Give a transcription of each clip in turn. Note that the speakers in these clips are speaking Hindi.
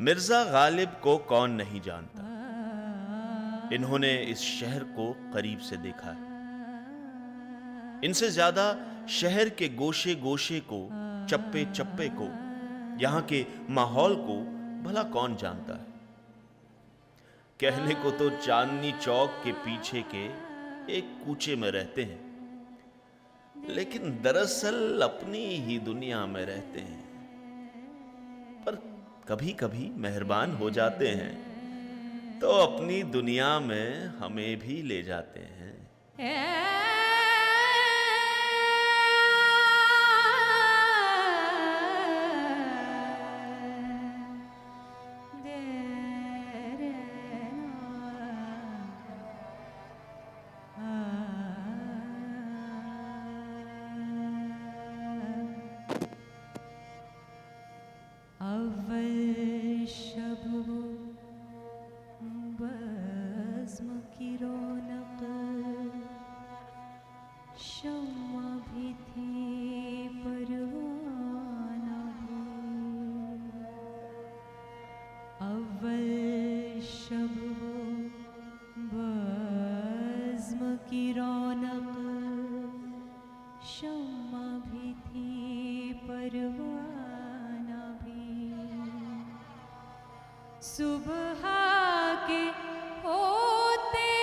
मिर्जा गालिब को कौन नहीं जानता। इन्होंने इस शहर को करीब से देखा है। इनसे ज्यादा शहर के गोशे गोशे को, चप्पे चप्पे को, यहां के माहौल को भला कौन जानता है। कहने को तो चांदनी चौक के पीछे के एक कूचे में रहते हैं, लेकिन दरअसल अपनी ही दुनिया में रहते हैं। पर कभी कभी मेहरबान हो जाते हैं तो अपनी दुनिया में हमें भी ले जाते हैं। अव्वल शब वो बज़्म की रौनक, शम्मा भी थी परवाना भी। अव्वल शब वो बज़्म की रौनक, शम्मा भी थी परवाना। सुबह के होते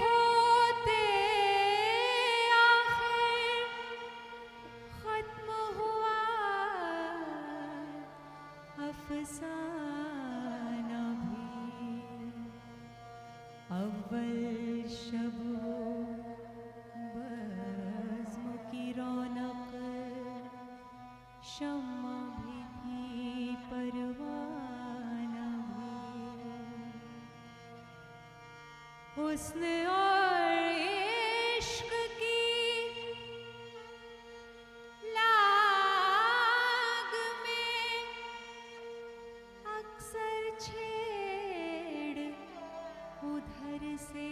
होते आखिर खत्म हुआ अफसाना भी। अव्वल शब बज़्म की रौनक, शम्मा भी थी परवाना। हुस्न और इश्क की लाग में अक्सर छेड़ उधर से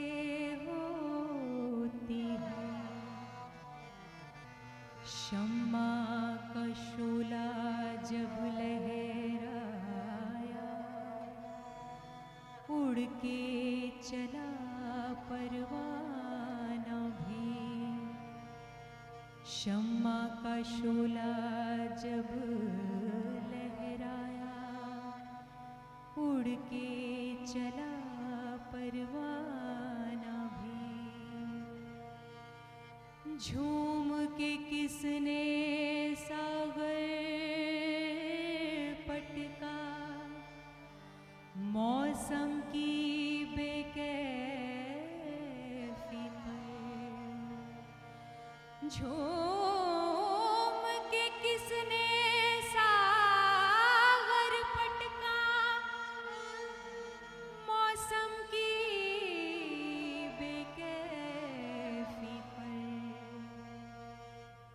होती है। शम्मा का शोला जब लहराया, उड़ के चला परवाना भी। शम्मा का शोला जब लहराया, उड़ के चला परवाना भी। झूम के किसने सागर पटका, मौसम की झूम के किसने सागर पटका, मौसम की बेकैफी पर।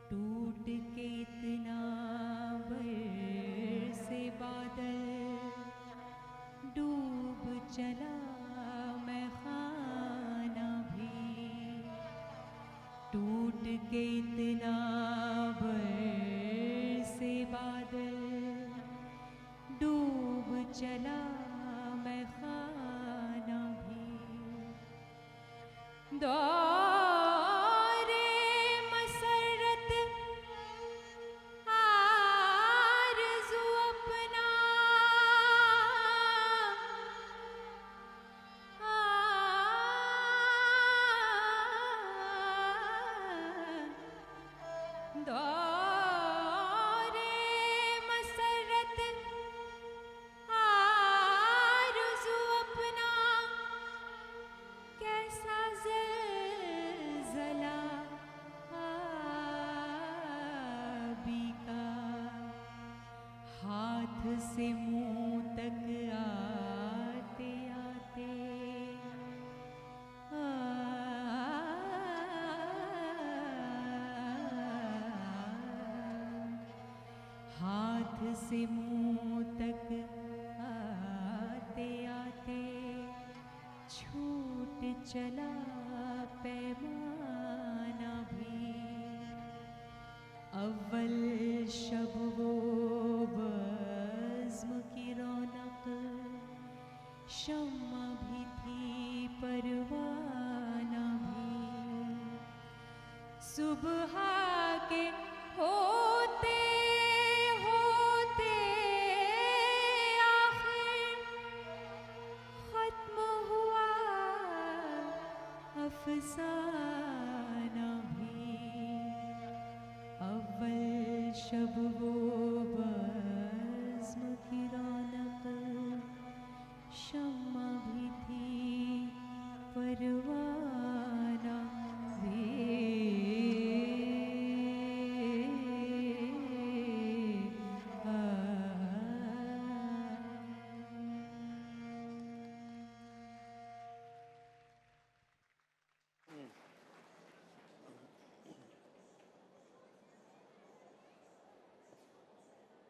टूट के इतना बरसे बादल, डूब चला मैं खाना भी। टूट के इतना बरसे बादल, डूब चला मैं खाना भी। दौरे मसरत आरज़ू अपना, दौरे मसरत आरज़ू अपना, कैसा ज़लज़ला आबी का। हाथ से मुँह तक आते आते हाथ से मुँह तक आते आते, छूट चला पैमाना भी। अव्वल शब वो बज़्म की रौनक, शम्मा भी थी परवाना भी, सुबह के होते होते आखिर खत्म हुआ अफसाना भी। अव्वल शब वो बज़्म की रौनक, शम्मा भी थी परवाना भी।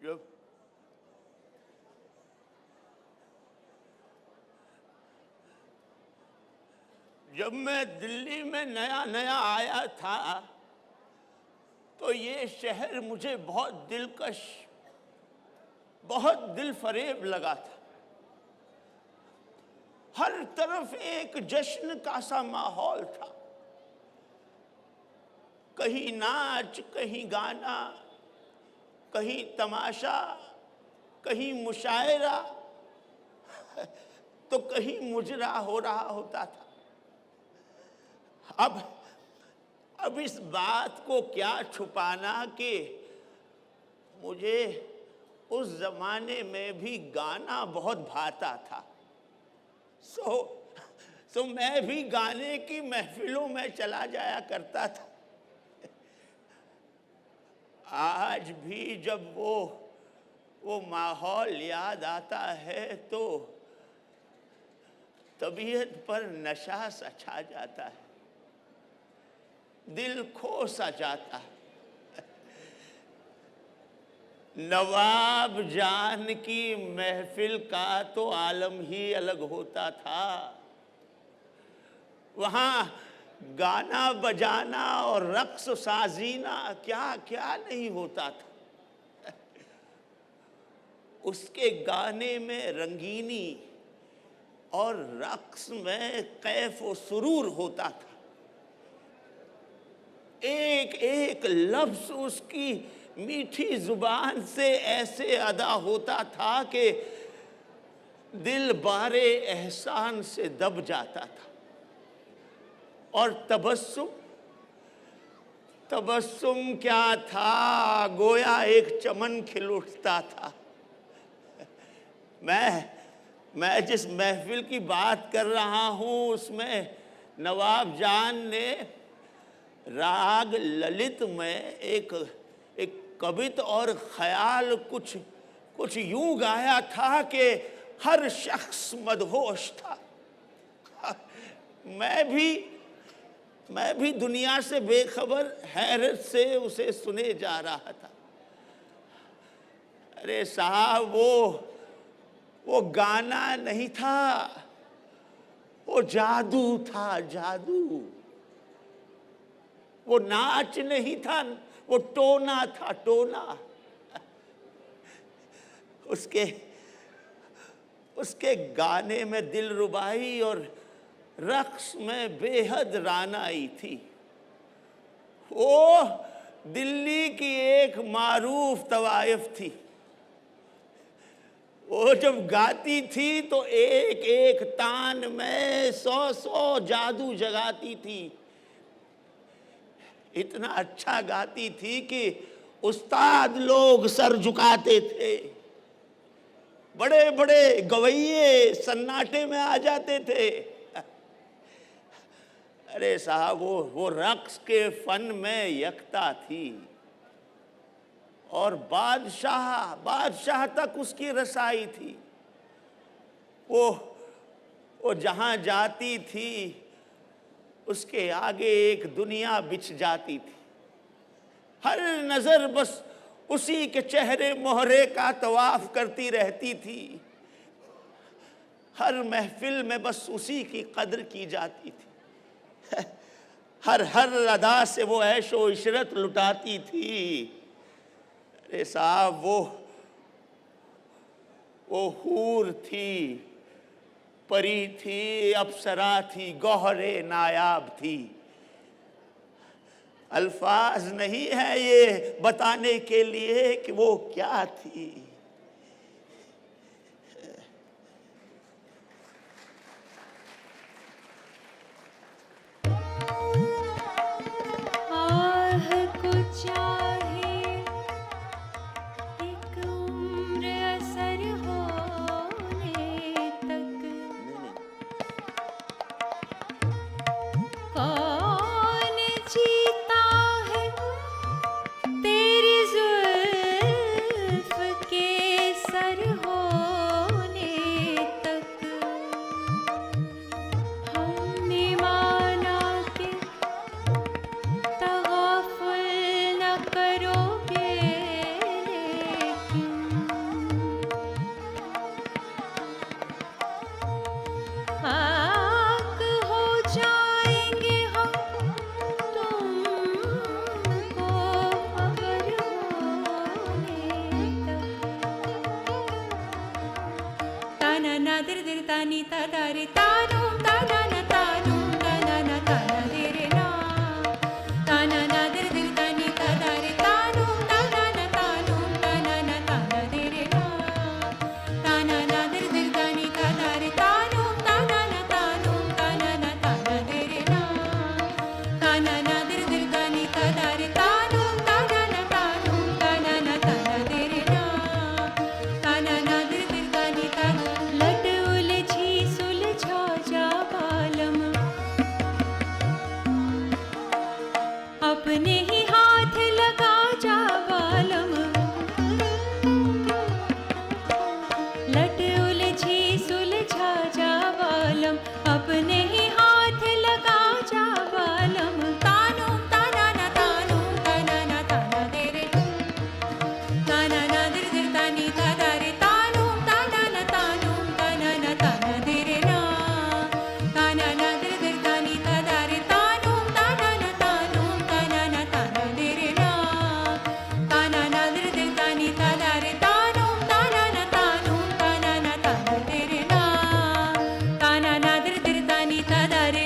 जब जब मैं दिल्ली में नया नया आया था तो ये शहर मुझे बहुत दिलकश, बहुत दिल फरेब लगा था। हर तरफ एक जश्न का सा माहौल था, कहीं नाच, कहीं गाना, कहीं तमाशा, कहीं मुशायरा, तो कहीं मुजरा हो रहा होता था। अब इस बात को क्या छुपाना कि मुझे उस जमाने में भी गाना बहुत भाता था। सो मैं भी गाने की महफिलों में चला जाया करता था। आज भी जब वो माहौल याद आता है तो तबीयत पर नशा सा छा जाता है, दिल खो सा जाता है। नवाब जान की महफिल का तो आलम ही अलग होता था। वहाँ गाना बजाना और रक्स साजीना क्या क्या नहीं होता था। उसके गाने में रंगीनी और रक्स में कैफ व सुरूर होता था। एक एक लफ्ज उसकी मीठी जुबान से ऐसे अदा होता था कि दिल बारे एहसान से दब जाता था। और तबस्सुम क्या था, गोया एक चमन खिल उठता था। मैं जिस महफिल की बात कर रहा हूँ उसमें नवाब जान ने राग ललित में एक कवित और ख्याल कुछ यूं गाया था कि हर शख्स मदहोश था। मैं भी दुनिया से बेखबर हैरत से उसे सुने जा रहा था। अरे साहब, वो गाना नहीं था, वो जादू था, जादू। वो नाच नहीं था, वो टोना था, टोना। उसके गाने में दिलरुबाई और रक्स में बेहद रानाई थी। वो दिल्ली की एक मारूफ तवाइफ थी। वो जब गाती थी तो एक एक तान में 100 जादू जगाती थी। इतना अच्छा गाती थी कि उस्ताद लोग सर झुकाते थे, बड़े बड़े गवैये सन्नाटे में आ जाते थे। अरे साहब, वो रक्स के फन में यकता थी और बादशाह तक उसकी रसाई थी। वो जहां जाती थी उसके आगे एक दुनिया बिछ जाती थी। हर नजर बस उसी के चेहरे मोहरे का तवाफ करती रहती थी। हर महफिल में बस उसी की कद्र की जाती थी। हर अदा से वो ऐशो इशरत लुटाती थी। अरे साहब, वो हूर थी, परी थी, अप्सरा थी, गौहरे नायाब थी। अल्फाज नहीं है ये बताने के लिए कि वो क्या थी। आह को चाहे एक उम्र असर होने तक, कौन जीता है तेरी जुल्फ के सर होने तक। हमने माना कि तग़ाफ़ुल न करोगे, लेकिन खाक हो जाएंगे हम तुमको अगर होने तक। ताना नादिर दिर तानी तादारे तानू ताना ना तानू ताना ना ताना दिरे ना। ताना नादिर दिर तानी तादारे तानू ताना ना तानू ताना ना ताना दिरे ना। ताना नादिर दिर तानी तादारे तानू ताना ना तानू ताना ना ताना दिरे ना। ताना नादिर दिर तानी तादारे तानू ताना ना तानू ताना ना ताना दिरे ना। ताना नादिर दिर तानी ताना लट उलझी सुलझा जा बालम, अपने ही हाथ लगा जा बालम। लट उलझी सुलझा जा बालम, अपने ही हाथ लगा जा बालम। तानू ताना ना तानू ताना ना ताना देरे। ताना ना दिर दिर तानी तादारे तानू ताना ना तानू ताना ना ताना देरे ना। ताना ना दिर दिर तानी तादारे तानू ताना ना तानू ताना ना ताना देरे ना। ताना ना दिर दिर तानी तादारे तानू ताना ना तानू ताना ना ताना देरे ना। ताना ना दिर दिर तानी तादारे।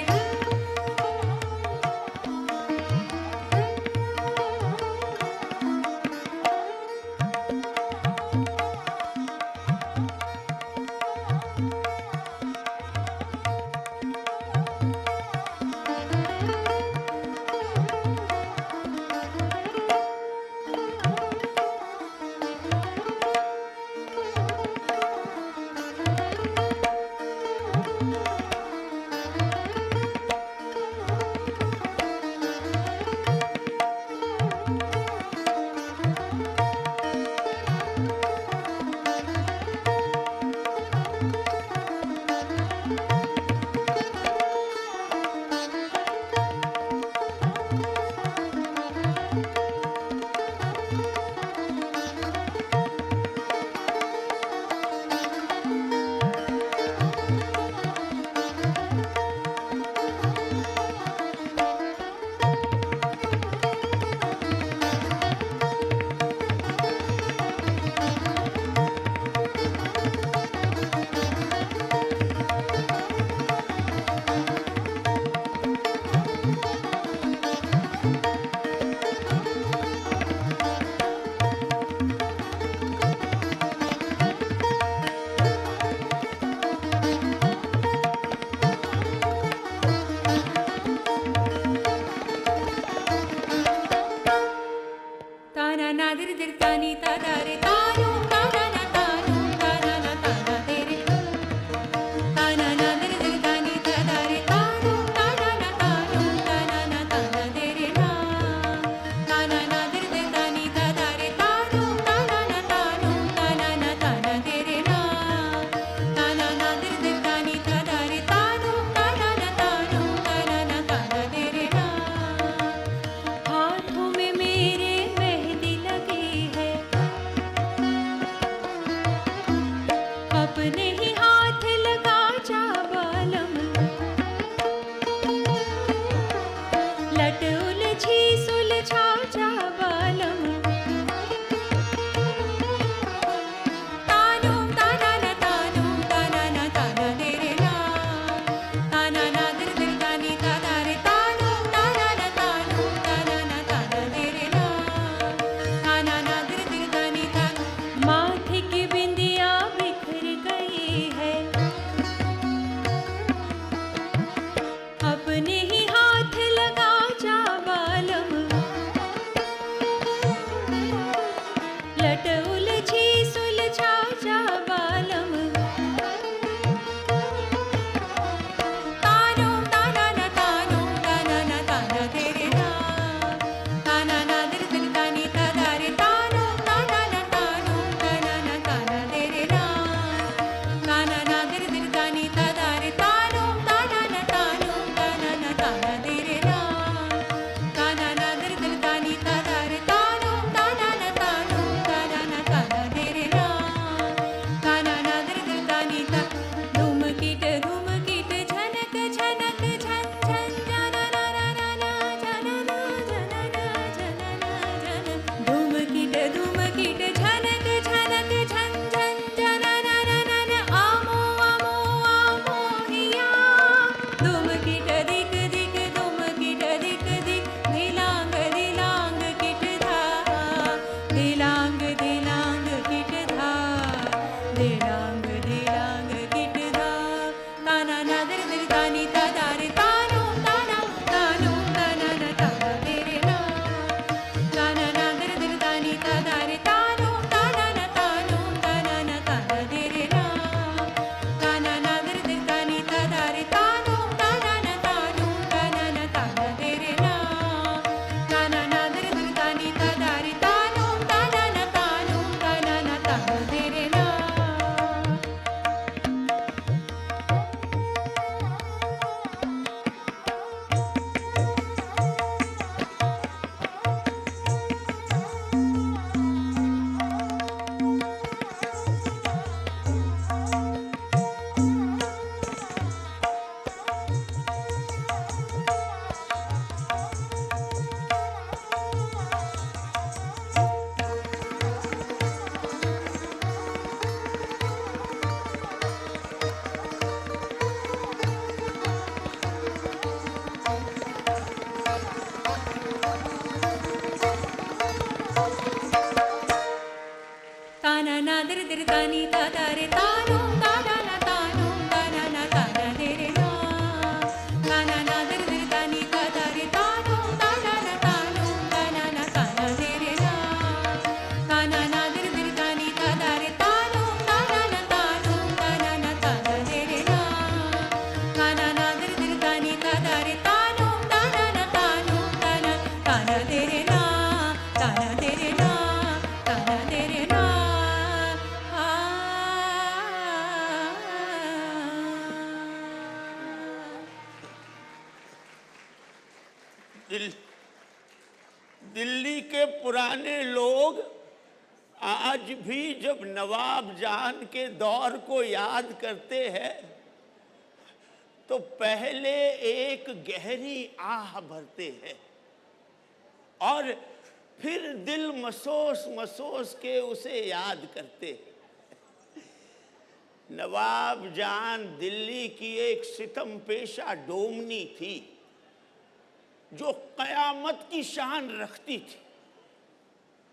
ताना ना दिर दिर तानी तादारे तानू ताना ना तानू ताना ना ताना देरे। ताना ना दिर दिर तानी तादारे तानू ताना ना तानू ताना ना ताना देरे ना। ताना ना दिर दिर तानी तादारे तानू ताना ना तानू ताना ना ताना देरे ना। ताना ना दिर दिर तानी तादारे तानू ताना ना तानू ताना ना ताना देरे ना। हाथों में मेरे मेहंदी लगी है, पुराने लोग आज भी जब नवाब जान के दौर को याद करते हैं तो पहले एक गहरी आह भरते हैं और फिर दिल मसोस मसोस के उसे याद करते हैं। नवाब जान दिल्ली की एक सितम पेशा डोमनी थी जो कयामत की शान रखती थी।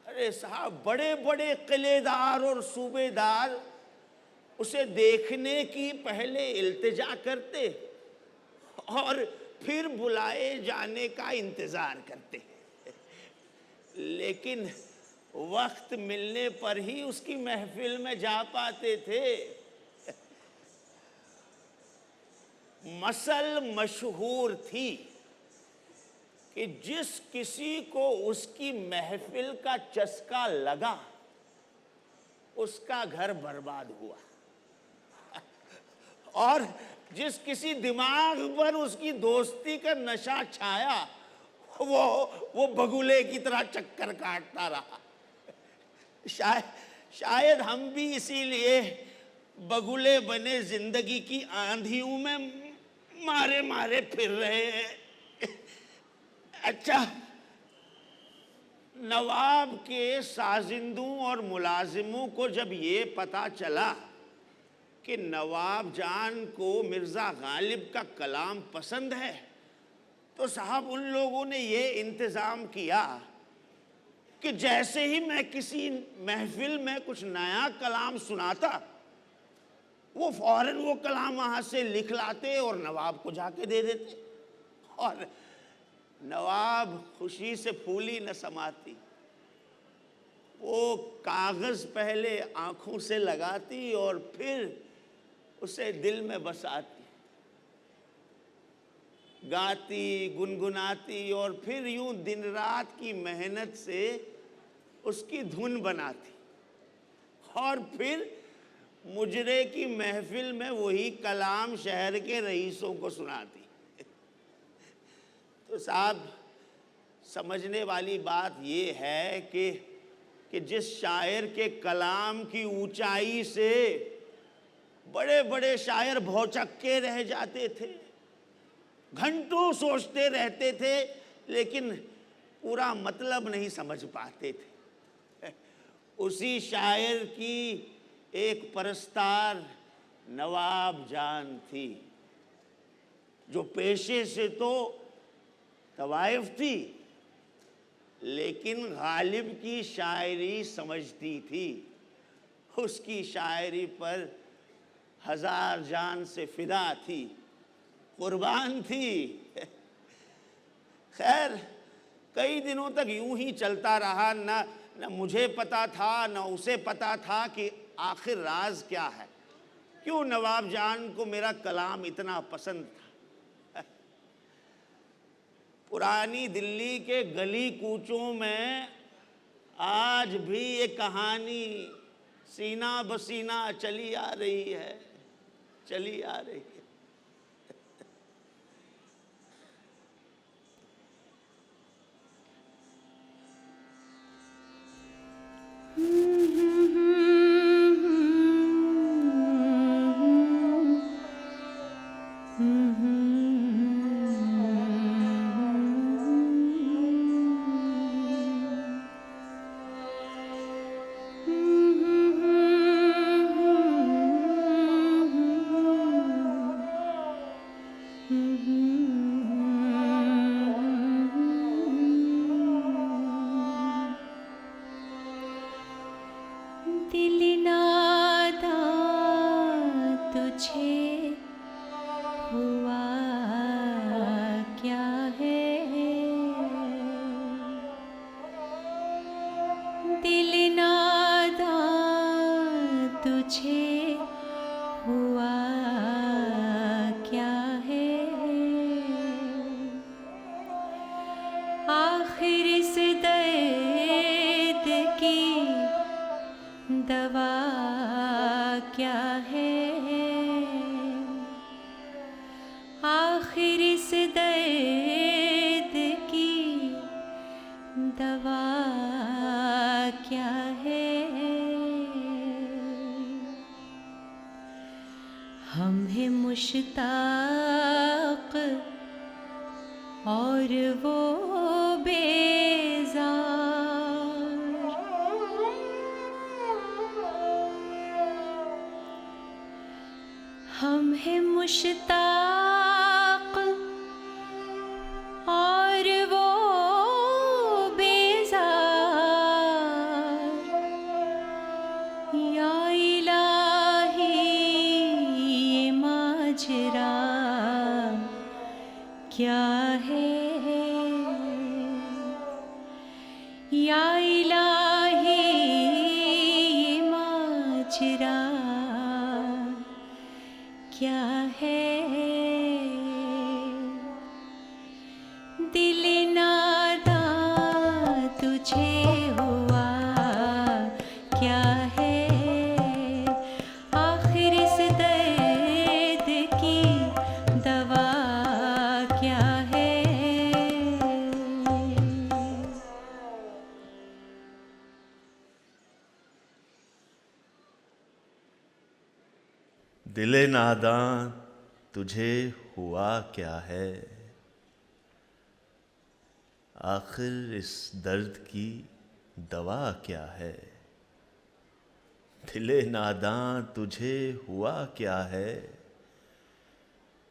अरे साहब, बड़े बड़े किलेदार और सूबेदार उसे देखने की पहले इल्तिजा करते और फिर बुलाए जाने का इंतजार करते, लेकिन वक्त मिलने पर ही उसकी महफिल में जा पाते थे। मसल मशहूर थी कि जिस किसी को उसकी महफिल का चस्का लगा उसका घर बर्बाद हुआ और जिस किसी दिमाग पर उसकी दोस्ती का नशा छाया वो बगुले की तरह चक्कर काटता रहा। शायद हम भी इसीलिए बगुले बने जिंदगी की आंधियों में मारे मारे फिर रहे हैं। अच्छा, नवाब के साजिंदों और मुलाजिमों को जब ये पता चला कि नवाब जान को मिर्ज़ा गालिब का कलाम पसंद है तो साहब उन लोगों ने ये इंतज़ाम किया कि जैसे ही मैं किसी महफिल में कुछ नया कलाम सुनाता वो फौरन वो कलाम वहाँ से लिख लाते और नवाब को जाके दे देते और नवाब खुशी से फूली न समाती। वो कागज़ पहले आँखों से लगाती और फिर उसे दिल में बसाती, गाती गुनगुनाती और फिर यूं दिन रात की मेहनत से उसकी धुन बनाती और फिर मुजरे की महफिल में वही कलाम शहर के रईसों को सुनाती। तो साहब, समझने वाली बात ये है कि जिस शायर के कलाम की ऊंचाई से बड़े बड़े शायर भौचक्के रह जाते थे, घंटों सोचते रहते थे लेकिन पूरा मतलब नहीं समझ पाते थे, उसी शायर की एक परस्तार नवाब जान थी जो पेशे से तो तवाइफ थी लेकिन गालिब की शायरी समझती थी। उसकी शायरी पर हजार जान से फिदा थी, कुर्बान थी। खैर, कई दिनों तक यूं ही चलता रहा। न मुझे पता था न उसे पता था कि आखिर राज क्या है, क्यों नवाब जान को मेरा कलाम इतना पसंद था। पुरानी दिल्ली के गली कूचों में आज भी ये कहानी सीना बसीना चली आ रही है, चली आ रही है। दिल नादा तुझे हुआ क्या है, दिल नादा तुझे हुआ क्या है, आखिर इस दर्द की दवा क्या है, आखिर इस दर्द की दवा मुश्ताक और वो बेजार। हम हैं मुश्ताक और वो बेजार। या इलाही ये माजरा क्या है। या इलाही ये माजरा क्या है। दिल नादां तुझे हुआ क्या है। आखिर इस दर्द की दवा क्या है। दिले नादां तुझे हुआ क्या है। आखिर इस दर्द की दवा क्या है। दिले नादां तुझे हुआ क्या है।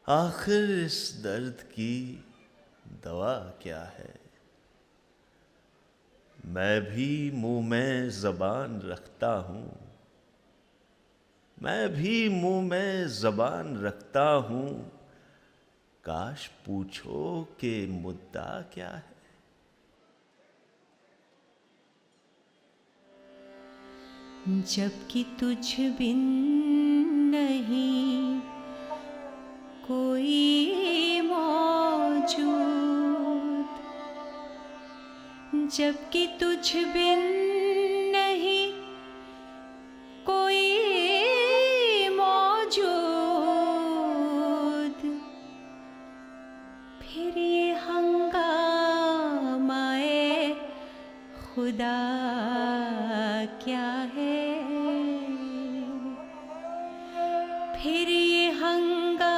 आखिर इस दर्द की दवा क्या है। मैं भी मुंह में ज़बान रखता हूँ। मैं भी मुंह में ज़बान रखता हूँ। काश पूछो कि मुद्दा क्या है। जबकि तुझ बिन नहीं कोई मौजूद। जबकि तुझ बिन नहीं कोई मौजूद। फिर ये हंगामाए खुदा क्या है। फिर ये हंगामाए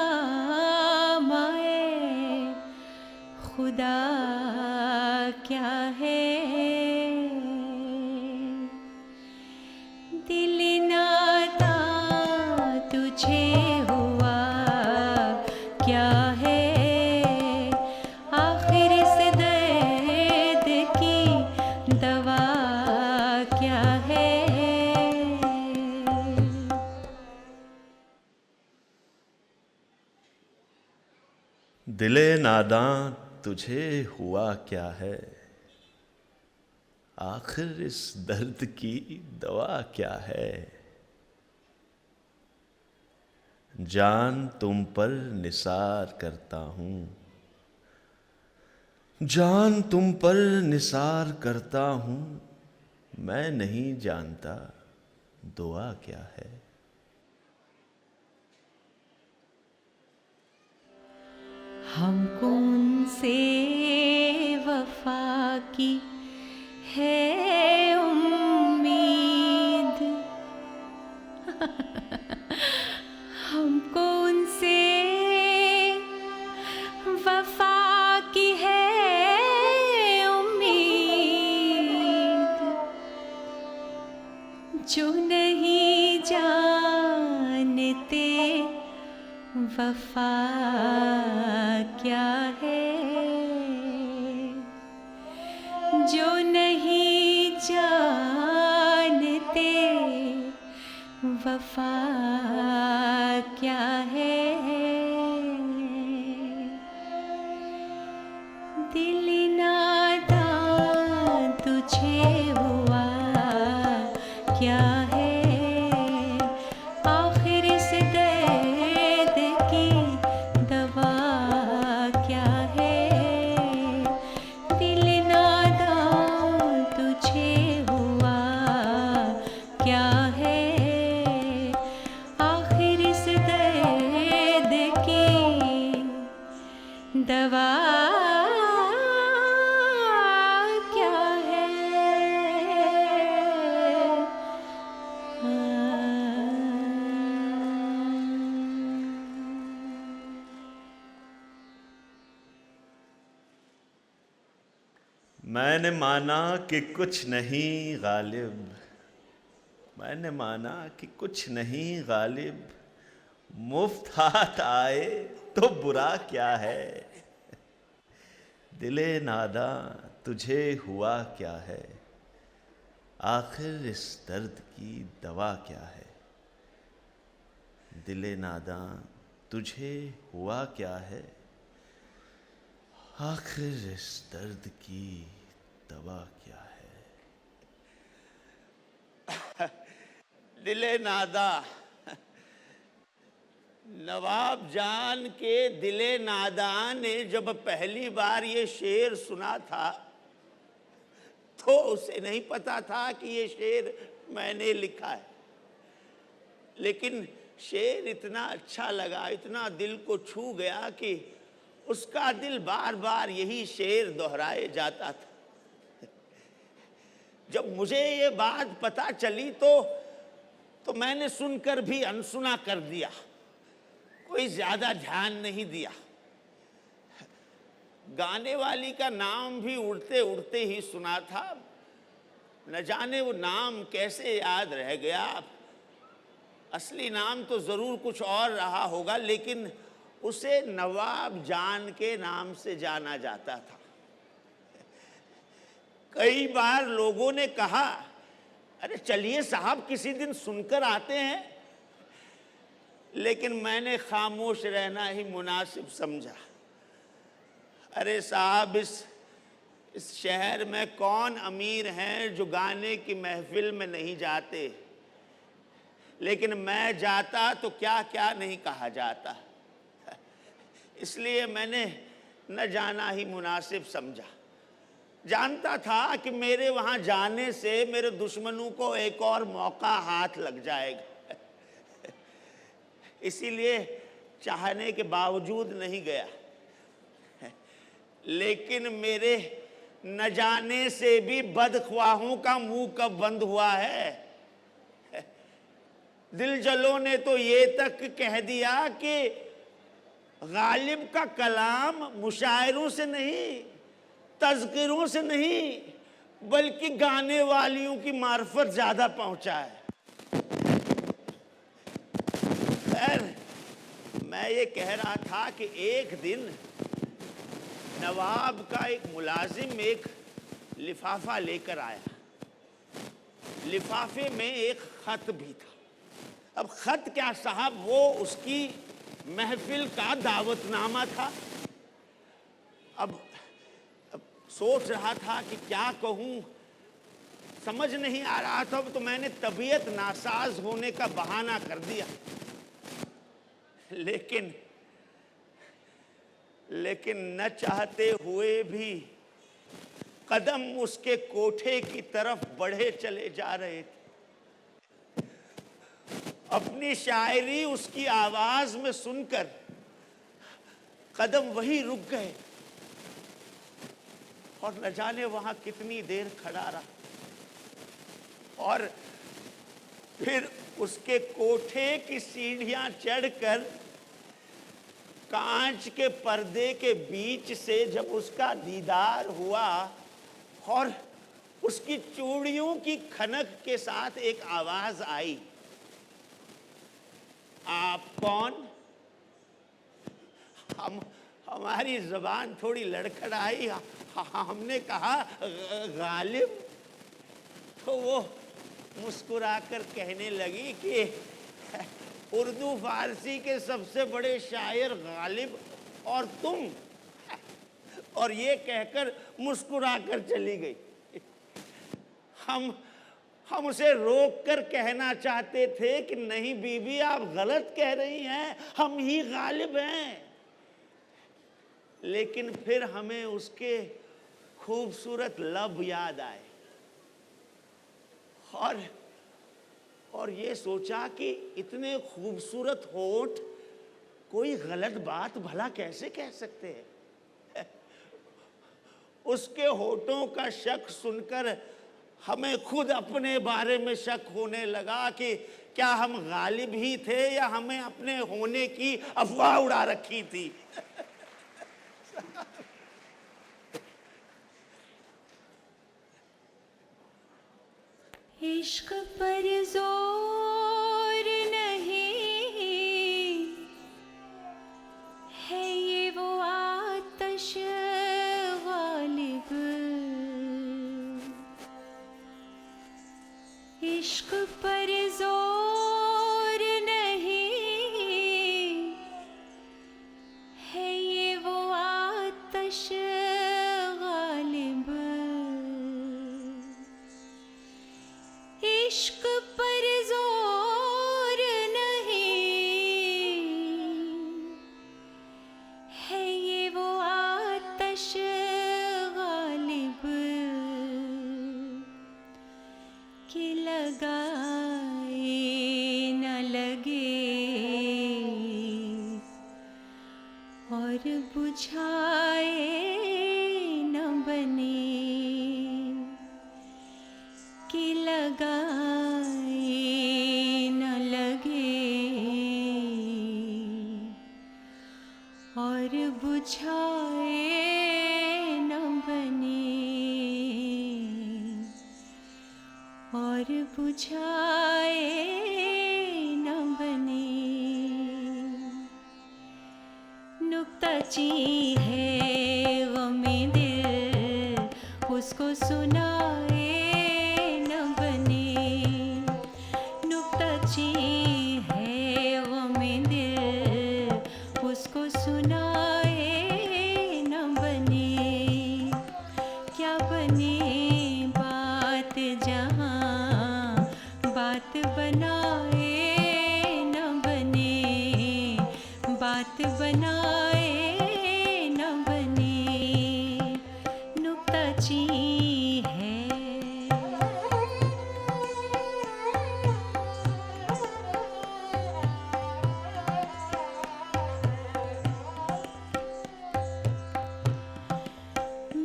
खुदा क्या है। दिल नादां तुझे हुआ क्या है। आखिर इस दर्द की दवा क्या है। दिले नादां तुझे हुआ क्या है। आखिर इस दर्द की दवा क्या है। जान तुम पर निसार करता हूँ। जान तुम पर निसार करता हूँ। मैं नहीं जानता दुआ क्या है। हमको उनसे वफा की है उम्मीद। हमको उनसे वफा की है उम्मीद। जो नहीं जानते वफा क्या है। जो नहीं जानते वफा क्या है। दिल नादां तुझे हुआ क्या है। आखिर इस दर्द की दवा क्या है। दिल नादां तुझे हुआ क्या है। आखिर इस दर्द की दवा क्या है। मैंने माना कि कुछ नहीं गालिब, मैंने माना कि कुछ नहीं गालिब, मुफ्त हाथ आए तो बुरा क्या है। दिले नादा तुझे हुआ क्या है, आखिर इस दर्द की दवा क्या है। दिले नादा तुझे हुआ क्या है, आखिर इस दर्द की दवा क्या है। दिले नादा, नवाब जान के दिले नादा ने जब पहली बार ये शेर सुना था तो उसे नहीं पता था कि ये शेर मैंने लिखा है, लेकिन शेर इतना अच्छा लगा, इतना दिल को छू गया कि उसका दिल बार बार यही शेर दोहराए जाता था। जब मुझे ये बात पता चली तो मैंने सुनकर भी अनसुना कर दिया, कोई ज्यादा ध्यान नहीं दिया। गाने वाली का नाम भी उड़ते उड़ते ही सुना था, न जाने वो नाम कैसे याद रह गया। असली नाम तो जरूर कुछ और रहा होगा, लेकिन उसे नवाब जान के नाम से जाना जाता था। कई बार लोगों ने कहा, अरे चलिए साहब किसी दिन सुनकर आते हैं, लेकिन मैंने खामोश रहना ही मुनासिब समझा। अरे साहब, इस शहर में कौन अमीर हैं जो गाने की महफिल में नहीं जाते, लेकिन मैं जाता तो क्या क्या नहीं कहा जाता। इसलिए मैंने न जाना ही मुनासिब समझा। जानता था कि मेरे वहां जाने से मेरे दुश्मनों को एक और मौका हाथ लग जाएगा, इसीलिए चाहने के बावजूद नहीं गया। लेकिन मेरे न जाने से भी बदख्वाहों का मुंह कब बंद हुआ है। दिल जलों ने तो ये तक कह दिया कि गालिब का कलाम मुशायरों से नहीं, तज़किरों से नहीं, बल्कि गाने वालियों की मार्फत ज्यादा पहुंचा है। खैर, मैं ये कह रहा था कि एक दिन नवाब का एक मुलाजिम एक लिफाफा लेकर आया। लिफाफे में एक खत भी था। अब खत क्या साहब, वो उसकी महफिल का दावतनामा था। अब सोच रहा था कि क्या कहूं, समझ नहीं आ रहा था, तो मैंने तबीयत नासाज होने का बहाना कर दिया। लेकिन न चाहते हुए भी कदम उसके कोठे की तरफ बढ़े चले जा रहे थे। अपनी शायरी उसकी आवाज में सुनकर कदम वहीं रुक गए और न जाने वहां कितनी देर खड़ा रहा। और फिर उसके कोठे की सीढ़ियां चढ़कर कांच के पर्दे के बीच से जब उसका दीदार हुआ और उसकी चूड़ियों की खनक के साथ एक आवाज आई, आप कौन? हमारी जबान थोड़ी लड़खड़ाई। हमने कहा गालिब। तो वो मुस्कुराकर कहने लगी कि उर्दू फारसी के सबसे बड़े शायर गालिब और तुम, और ये कहकर मुस्कुराकर चली गई। हम उसे रोककर कहना चाहते थे कि नहीं बीबी, आप गलत कह रही हैं, हम ही गालिब हैं। लेकिन फिर हमें उसके खूबसूरत लब याद आए और ये सोचा कि इतने खूबसूरत होठ कोई गलत बात भला कैसे कह सकते हैं। उसके होठों का शक सुनकर हमें खुद अपने बारे में शक होने लगा कि क्या हम गालिब ही थे या हमें अपने होने की अफवाह उड़ा रखी थी। इश्क पर जोर नहीं है ये वो आतश गालिब, इश्क पर जोर नहीं है ये वो आतश गालिब, इश्क पर जोर नहीं है ये वो आतश गालिब, कि लगाए न लगे और बुझाए न बने, कि लगाए न लगे और बुझाए न बने, और बुझाए न बने। नुक्ताची है गमे दिल उसको सुनाए न बने, नुक्ताची है गमे दिल उसको सुनाए न बने, क्या बने बात जहाँ बात बनाए न बने, बात बनाए न बने। नुक्ताची है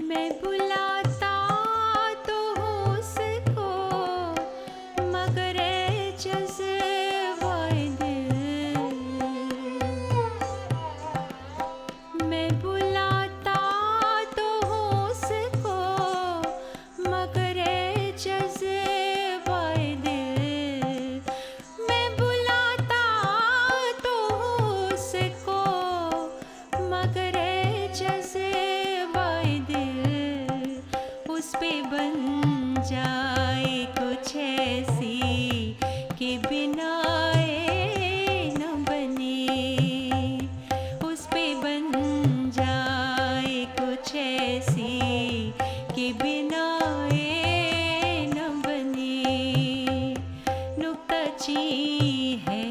मैं बुलाता तो हूँ उसको मगर जज़्बाए दिल, मैं बुलाता तो हूँ उसको मगर जज़्बाए दिल, मैं बुलाता तो हूँ उसको मगर जज़्बाए दिल, उस पे बन जाए कुछ ऐसी कि बिनाए न बने, उस पे बन जाए कुछ ऐसी कि बिनाए न बने। नुक्ताची है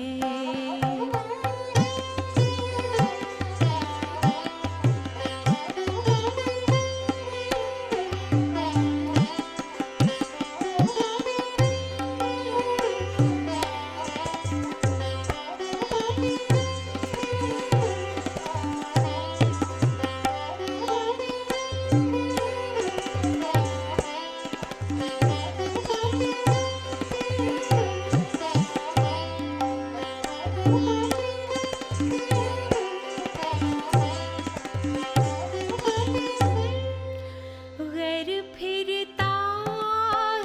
गैर फिरता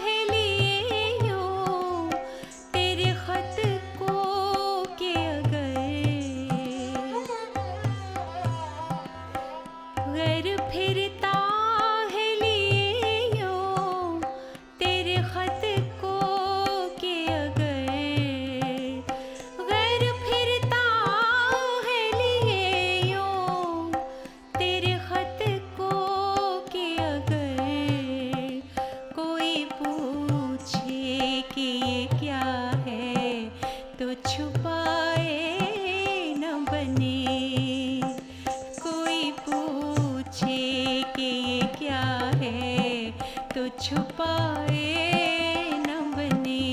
है लिए यूं तेरे खत को कि अगर, गैर फिरता है लिए यूं तेरे खत को कि अगर, गैर फिरता है लिए यूं तेरे खत को कि अगर, कोई पूछे कि ये क्या है तो छुपाए न बने, कोई पूछे कि ये क्या है तो छुपाए न बने।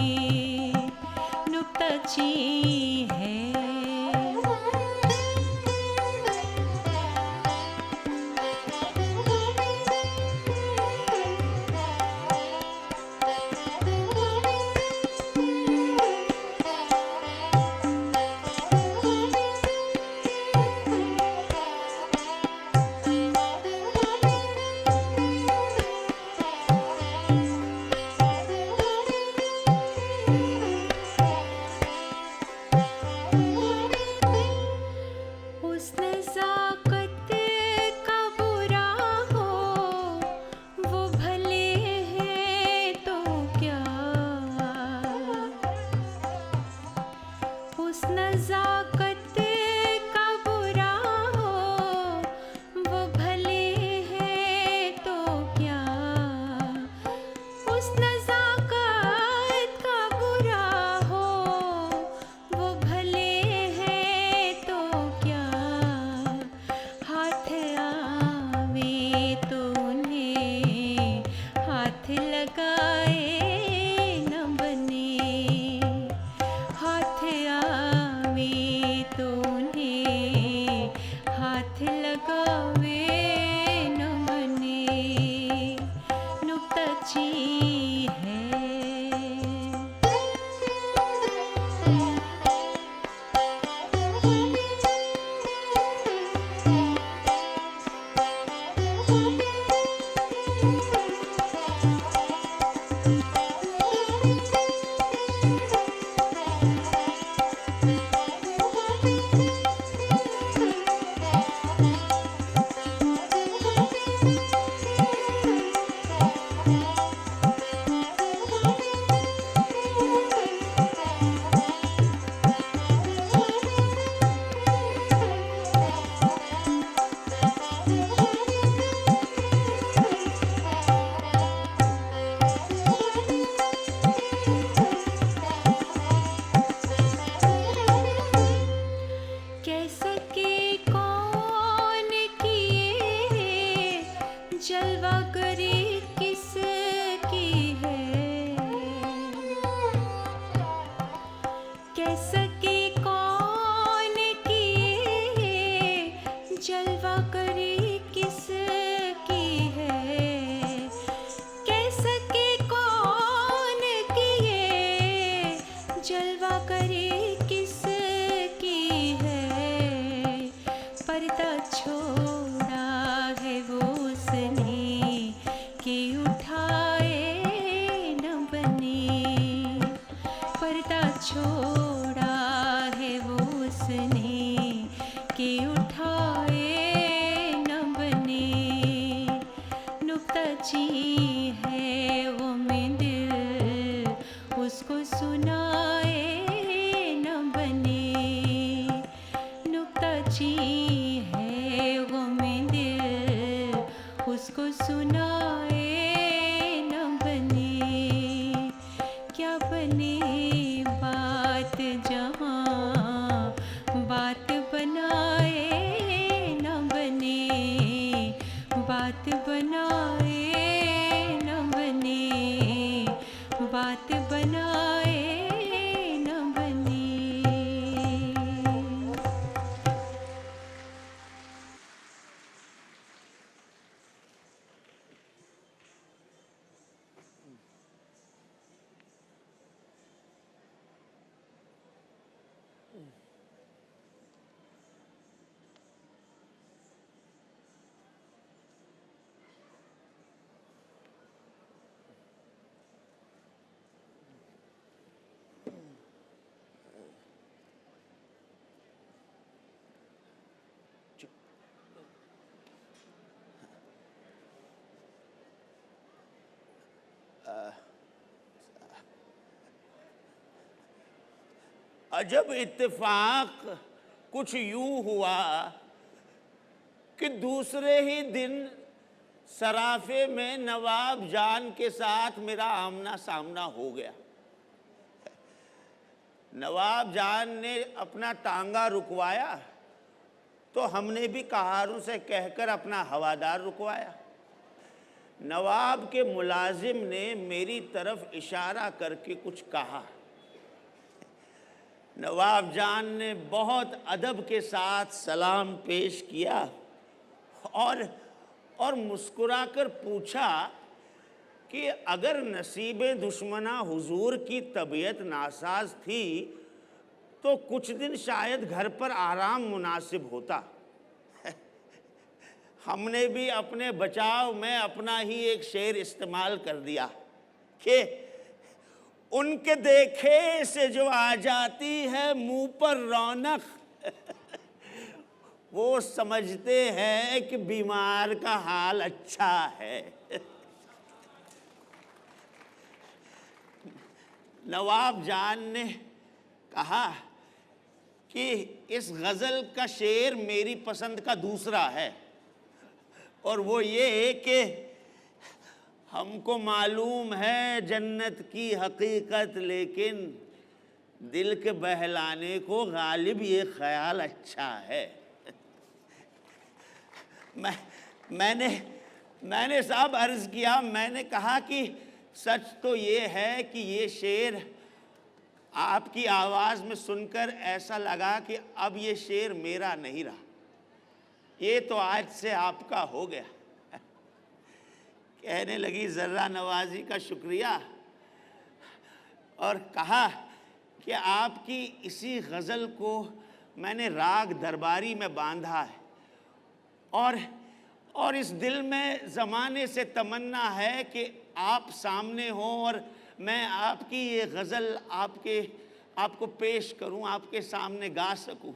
नुक्ताची है करे किसकी है, पर्दा छोड़ा है वो उसने कि उठाए न बने, पर्दा छोड़ा है वो उसने कि उठाए न बने, नुक्ता ची है वो में दिल उसको सुनाए न बने, नुक्ता ची है वो में दिल उसको सुनाए न बने, क्या बने बात जहाँ बात बनाए न बने, बात बनाए न बने, बात बनाए न बने। अजब इत्तेफाक कुछ यूं हुआ कि दूसरे ही दिन सराफे में नवाब जान के साथ मेरा आमना सामना हो गया। नवाब जान ने अपना टांगा रुकवाया तो हमने भी कहारों से कहकर अपना हवादार रुकवाया। नवाब के मुलाजिम ने मेरी तरफ इशारा करके कुछ कहा। नवाब जान ने बहुत अदब के साथ सलाम पेश किया और मुस्कुराकर पूछा कि अगर नसीबे दुश्मना हुजूर की तबीयत नासाज थी तो कुछ दिन शायद घर पर आराम मुनासिब होता। हमने भी अपने बचाव में अपना ही एक शेर इस्तेमाल कर दिया कि उनके देखे से जो आ जाती है मुंह पर रौनक, वो समझते हैं कि बीमार का हाल अच्छा है। नवाब जान ने कहा कि इस गज़ल का शेर मेरी पसंद का दूसरा है, और वो ये कि हमको मालूम है जन्नत की हकीकत, लेकिन दिल के बहलाने को गालिब ये ख्याल अच्छा है। मैंने साहब अर्ज़ किया, मैंने कहा कि सच तो ये है कि ये शेर आपकी आवाज़ में सुनकर ऐसा लगा कि अब ये शेर मेरा नहीं रहा, ये तो आज से आपका हो गया। कहने लगी ज़र्रा नवाज़ी का शुक्रिया, और कहा कि आपकी इसी गज़ल को मैंने राग दरबारी में बांधा है, और इस दिल में ज़माने से तमन्ना है कि आप सामने हों और मैं आपकी ये गज़ल आपको पेश करूं, आपके सामने गा सकूं।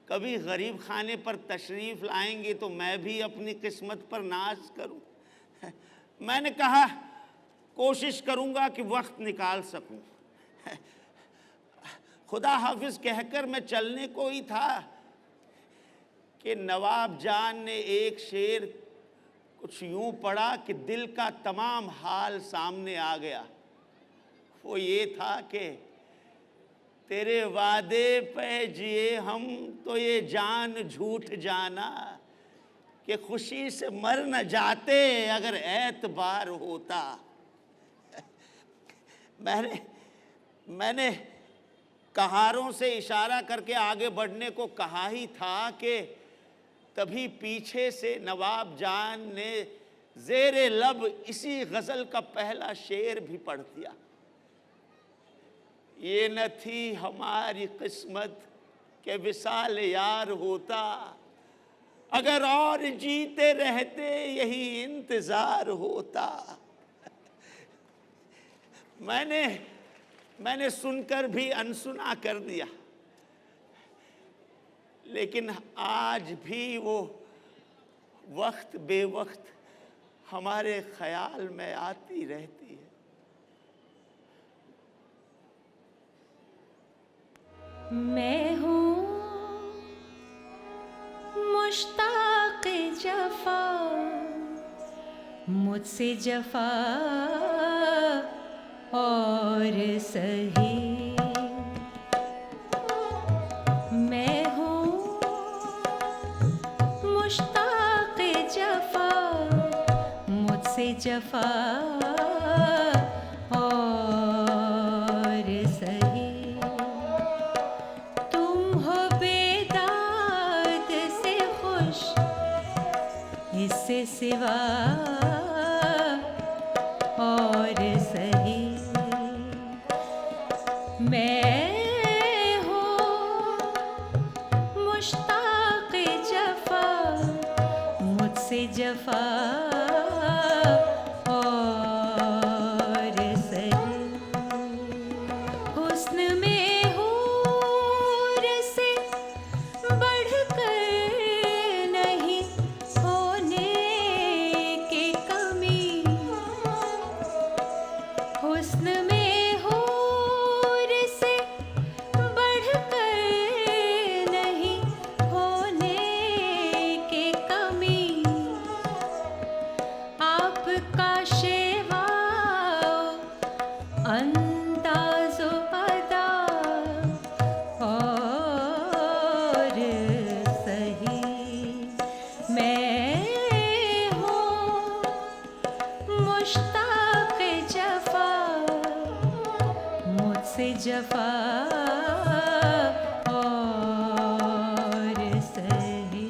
कभी गरीब खाने पर तशरीफ़ लाएंगे तो मैं भी अपनी किस्मत पर नाज करूं। मैंने कहा कोशिश करूंगा कि वक्त निकाल सकूं। खुदा हाफिज़ कहकर मैं चलने को ही था कि नवाब जान ने एक शेर कुछ यूं पढ़ा कि दिल का तमाम हाल सामने आ गया। वो ये था कि तेरे वादे पे जिए हम तो ये जान झूठ जाना कि खुशी से मर न जाते अगर एतबार होता। मैंने कहारों से इशारा करके आगे बढ़ने को कहा ही था कि तभी पीछे से नवाब जान ने ज़ेरे लब इसी गज़ल का पहला शेर भी पढ़ दिया। ये न थी हमारी किस्मत के विशाल यार होता, अगर और जीते रहते यही इंतजार होता। मैंने सुनकर भी अनसुना कर दिया, लेकिन आज भी वो वक्त बेवक्त हमारे ख्याल में आती रहती है। मैं हूँ मुश्ताक जफा, मुझसे जफा और सही। मैं हूँ मुश्ताक जफा, मुझसे जफा और सही। तुम हो बेदाद से खुश, इससे सिवा और सही। मैं हूँ मुश्ताक जफा, मुझसे जफा और सही। हुस्न में हूर से बढ़कर नहीं होने की कमी। हुस्न में हूर से बढ़कर नहीं होने की कमी। आपका शेवा अंदाज़ो अदा और सही। मैं हूँ मुश्ताक जफा, मुझसे जफा और सही।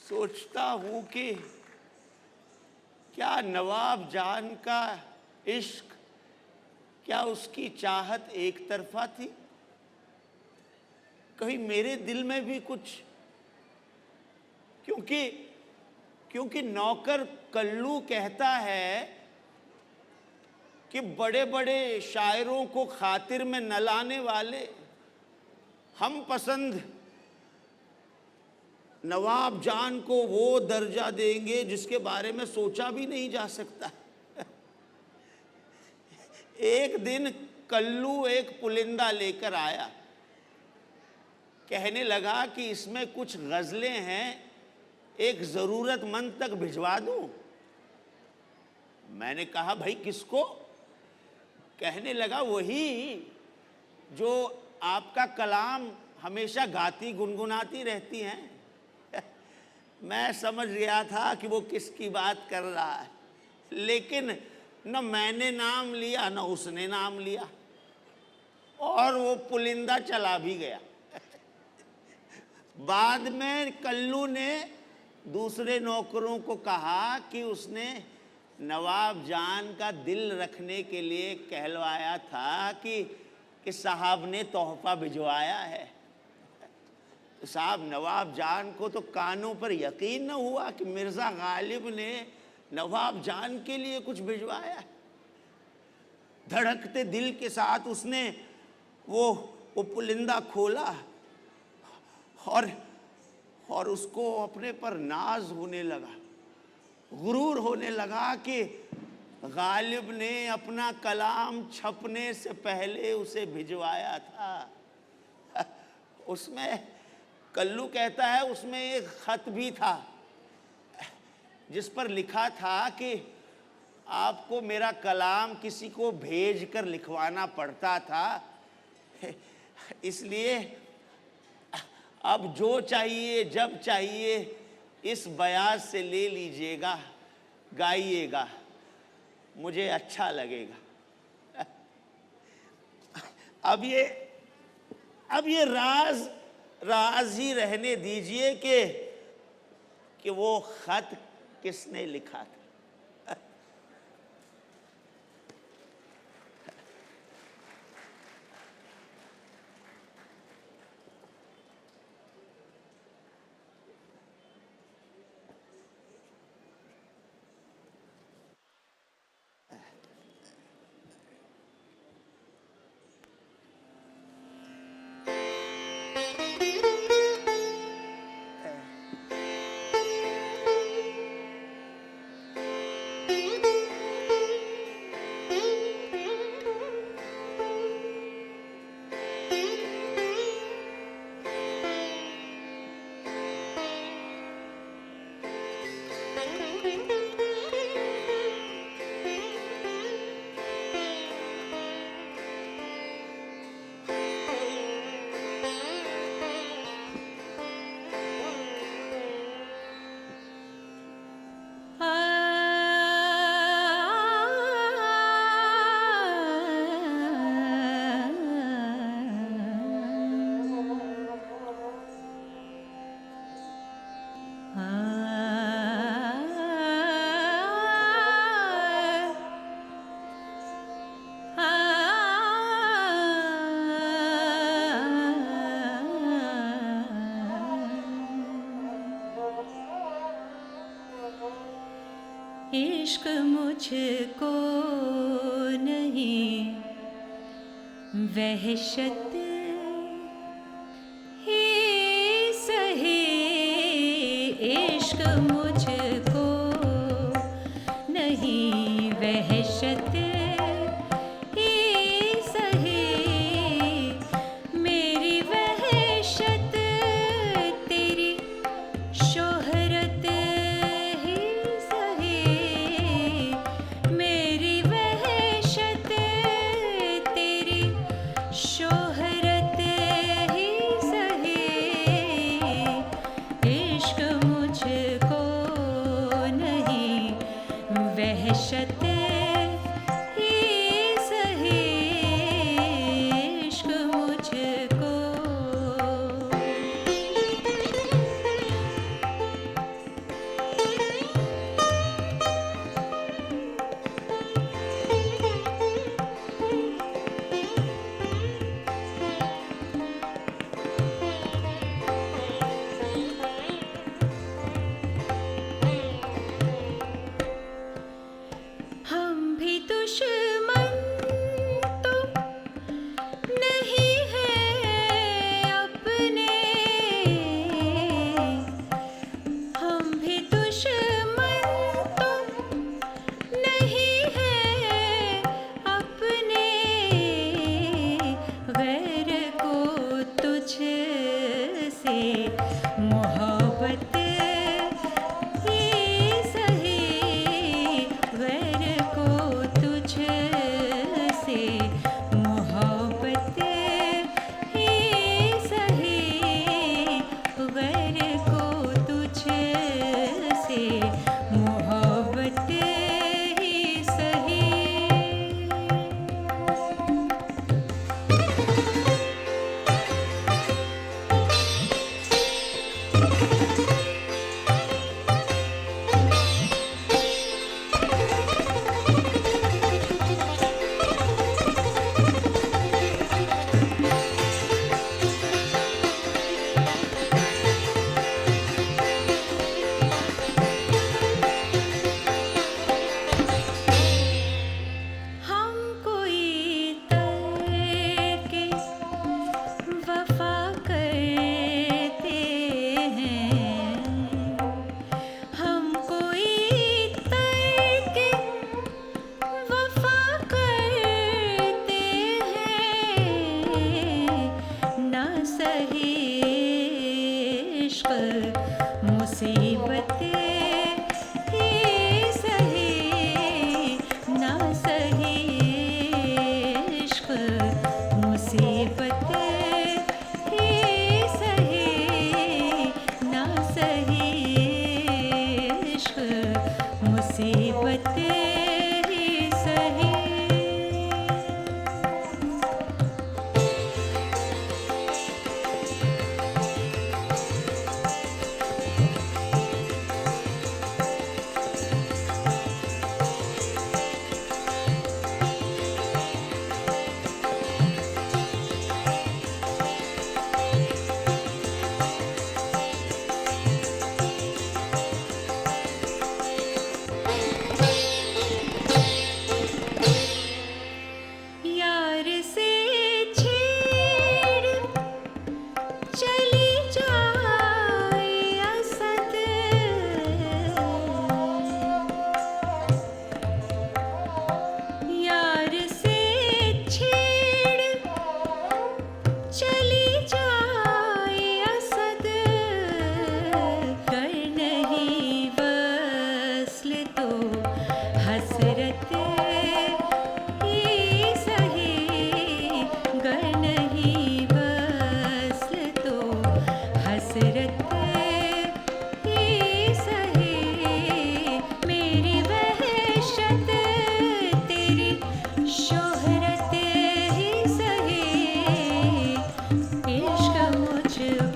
सोचता हूँ कि क्या नवाब जान का इश्क, क्या उसकी चाहत एक तरफा थी? कहीं मेरे दिल में भी कुछ, क्योंकि नौकर कल्लू कहता है कि बड़े बड़े शायरों को खातिर में न लाने वाले हम पसंद नवाब जान को वो दर्जा देंगे जिसके बारे में सोचा भी नहीं जा सकता। एक दिन कल्लू एक पुलिंदा लेकर आया, कहने लगा कि इसमें कुछ गज़लें हैं, एक ज़रूरतमंद तक भिजवा दूं। मैंने कहा भाई किसको? कहने लगा वही जो आपका कलाम हमेशा गाती गुनगुनाती रहती हैं। मैं समझ गया था कि वो किसकी बात कर रहा है, लेकिन न मैंने नाम लिया न उसने नाम लिया, और वो पुलिंदा चला भी गया। बाद में कल्लू ने दूसरे नौकरों को कहा कि उसने नवाब जान का दिल रखने के लिए कहलवाया था कि साहब ने तोहफा भिजवाया है। तो साहब नवाब जान को तो कानों पर यकीन न हुआ कि मिर्ज़ा गालिब ने नवाब जान के लिए कुछ भिजवाया। धड़कते दिल के साथ उसने वो पुलिंदा खोला और उसको अपने पर नाज होने लगा, गुरूर होने लगा कि गालिब ने अपना कलाम छपने से पहले उसे भिजवाया था। उसमें कल्लू कहता है उसमें एक खत भी था जिस पर लिखा था कि आपको मेरा कलाम किसी को भेज कर लिखवाना पड़ता था, इसलिए अब जो चाहिए जब चाहिए इस बयाज से ले लीजिएगा, गाइएगा, मुझे अच्छा लगेगा। अब ये राज राज ही रहने दीजिए कि वो खत किसने लिखा था। इश्क मुझको नहीं वहशत ही सही, इश्क मुझको नहीं वहशत ही सही, मेरी वहशत तेरी शोहरत ही सही, मेरी वहशत तेरी शोहरत ही सही, इश्क मुझको नहीं वहशत ही सही, इश्क मुझको। हम भी दुश्मन तो नहीं हैं अपने, हम भी दुश्मन तो नहीं हैं अपने, गैर को तुझसे मोहब्बत ही सही, गैर को तुझसे मोहब्बत ही सही, गैर को तुझसे मोहब्बत ही सही।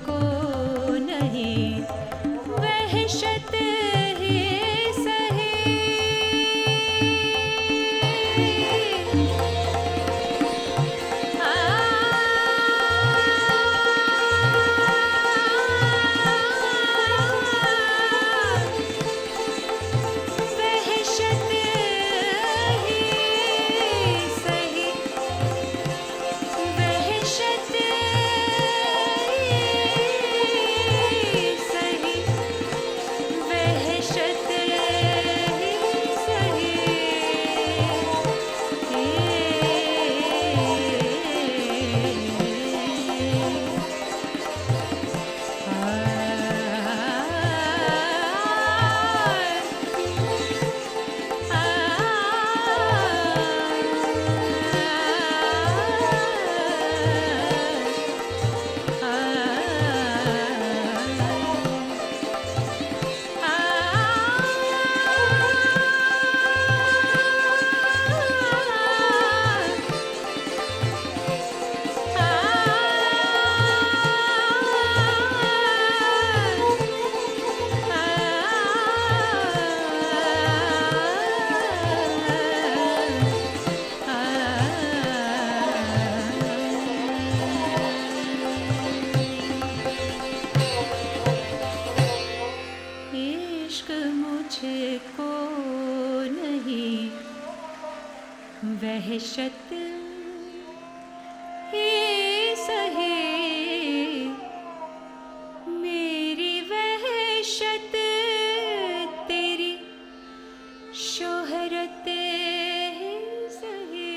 को नहीं वहशत ही सही। वहशत ही सही, वहशत सही, वहशत इश्क मुझको नहीं वहशत ही सही, मेरी वहशत तेरी शोहरत ही सही।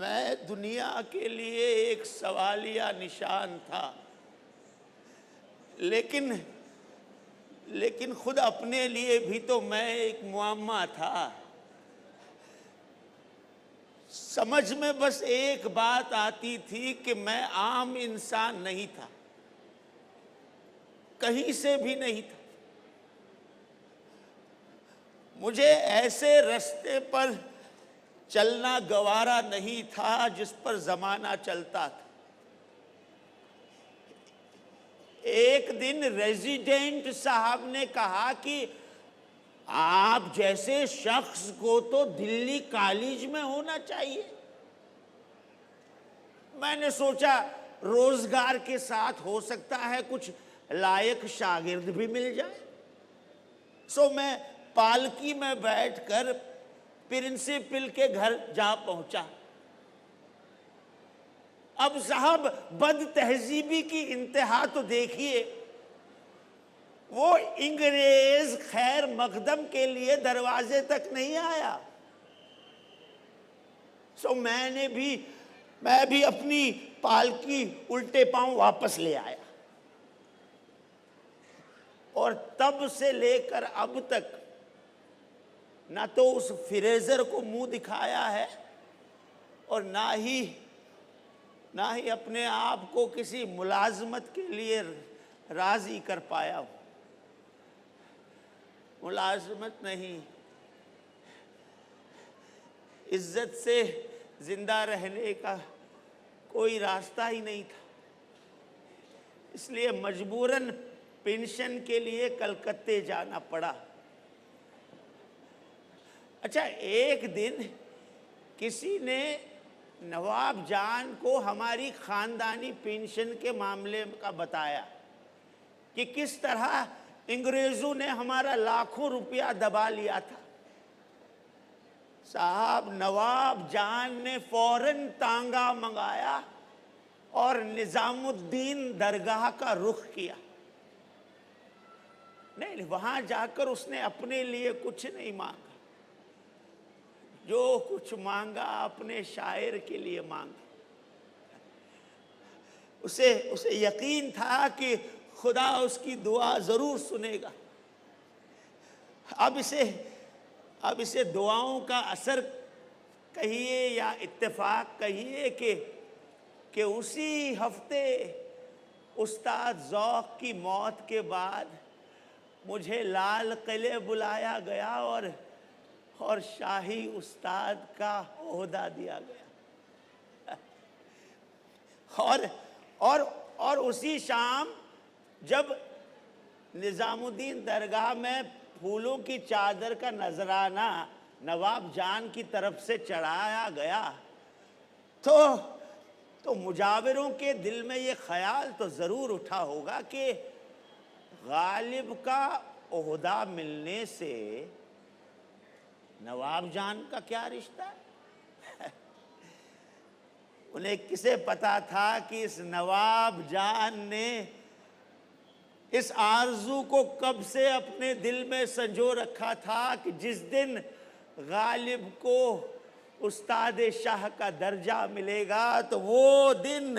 मैं दुनिया के लिए एक सवालिया निशान था, लेकिन खुद अपने लिए भी तो मैं एक मुअम्मा था। समझ में बस एक बात आती थी कि मैं आम इंसान नहीं था, कहीं से भी नहीं था। मुझे ऐसे रास्ते पर चलना गवारा नहीं था जिस पर जमाना चलता था। एक दिन रेजिडेंट साहब ने कहा कि आप जैसे शख्स को तो दिल्ली कॉलेज में होना चाहिए। मैंने सोचा रोजगार के साथ हो सकता है कुछ लायक शागिर्द भी मिल जाए। सो मैं पालकी में बैठकर प्रिंसिपल के घर जा पहुंचा। अब साहब बद तहजीबी की इंतहा तो देखिए, वो इंग्रेज खैर मकदम के लिए दरवाजे तक नहीं आया। सो मैं भी अपनी पालकी उल्टे पांव वापस ले आया और तब से लेकर अब तक ना तो उस फ्रेजर को मुंह दिखाया है और ना ही अपने आप को किसी मुलाजमत के लिए राजी कर पाया हूं। मुलाजमत नहीं, इज्जत से जिंदा रहने का कोई रास्ता ही नहीं था, इसलिए मजबूरन पेंशन के लिए कलकत्ते जाना पड़ा। अच्छा, एक दिन किसी ने नवाब जान को हमारी खानदानी पेंशन के मामले का बताया कि किस तरह अंग्रेजों ने हमारा लाखों रुपया दबा लिया था। साहब नवाब जान ने फौरन तांगा मंगाया और निजामुद्दीन दरगाह का रुख किया। नहीं, वहां जाकर उसने अपने लिए कुछ नहीं मांगा, जो कुछ मांगा अपने शायर के लिए मांगा। उसे यकीन था कि खुदा उसकी दुआ जरूर सुनेगा। अब इसे दुआओं का असर कहिए या इत्तेफाक कहिए कि कि उसी हफ्ते उस्ताद ज़ौक़ की मौत के बाद मुझे लाल किले बुलाया गया और शाही उस्ताद का ओहदा दिया गया। और उसी शाम जब निज़ामुद्दीन दरगाह में फूलों की चादर का नजराना नवाब जान की तरफ से चढ़ाया गया तो मुजाविरों के दिल में ये ख्याल तो ज़रूर उठा होगा कि गालिब का ओहदा मिलने से नवाब जान का क्या रिश्ता है। उन्हें किसे पता था कि इस नवाब जान ने इस आरजू को कब से अपने दिल में संजो रखा था कि जिस दिन गालिब को उस्ताद शाह का दर्जा मिलेगा तो वो दिन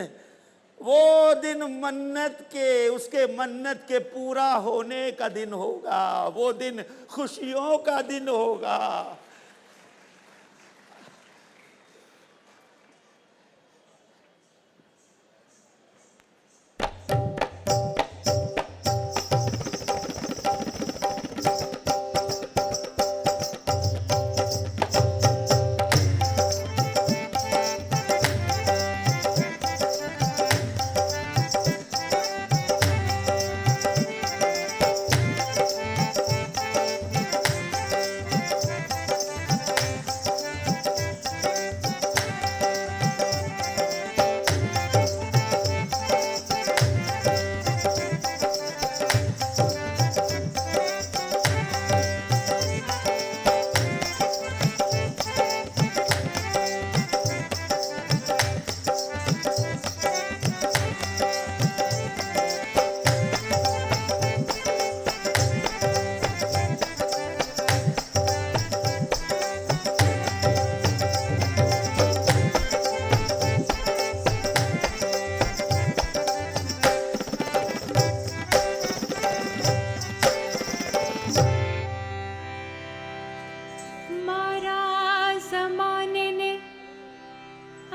उसके मन्नत के पूरा होने का दिन होगा, वो दिन खुशियों का दिन होगा।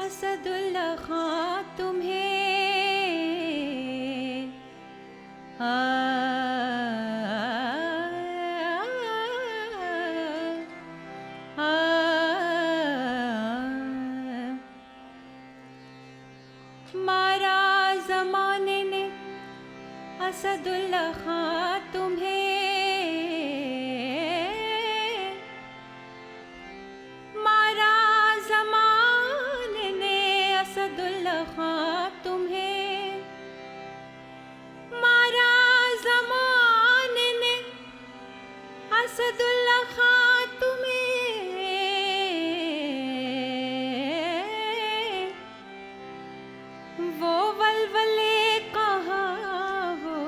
असदुल्ला खां तुम्हें मारा जमाने ने असदुल्ला खां तुम्हें मारा जमाने ने असदुल्ला खां तुम्हें मारा जमाने ने असदुल्ला खां तुम्हें वो वलवले कहाँ वो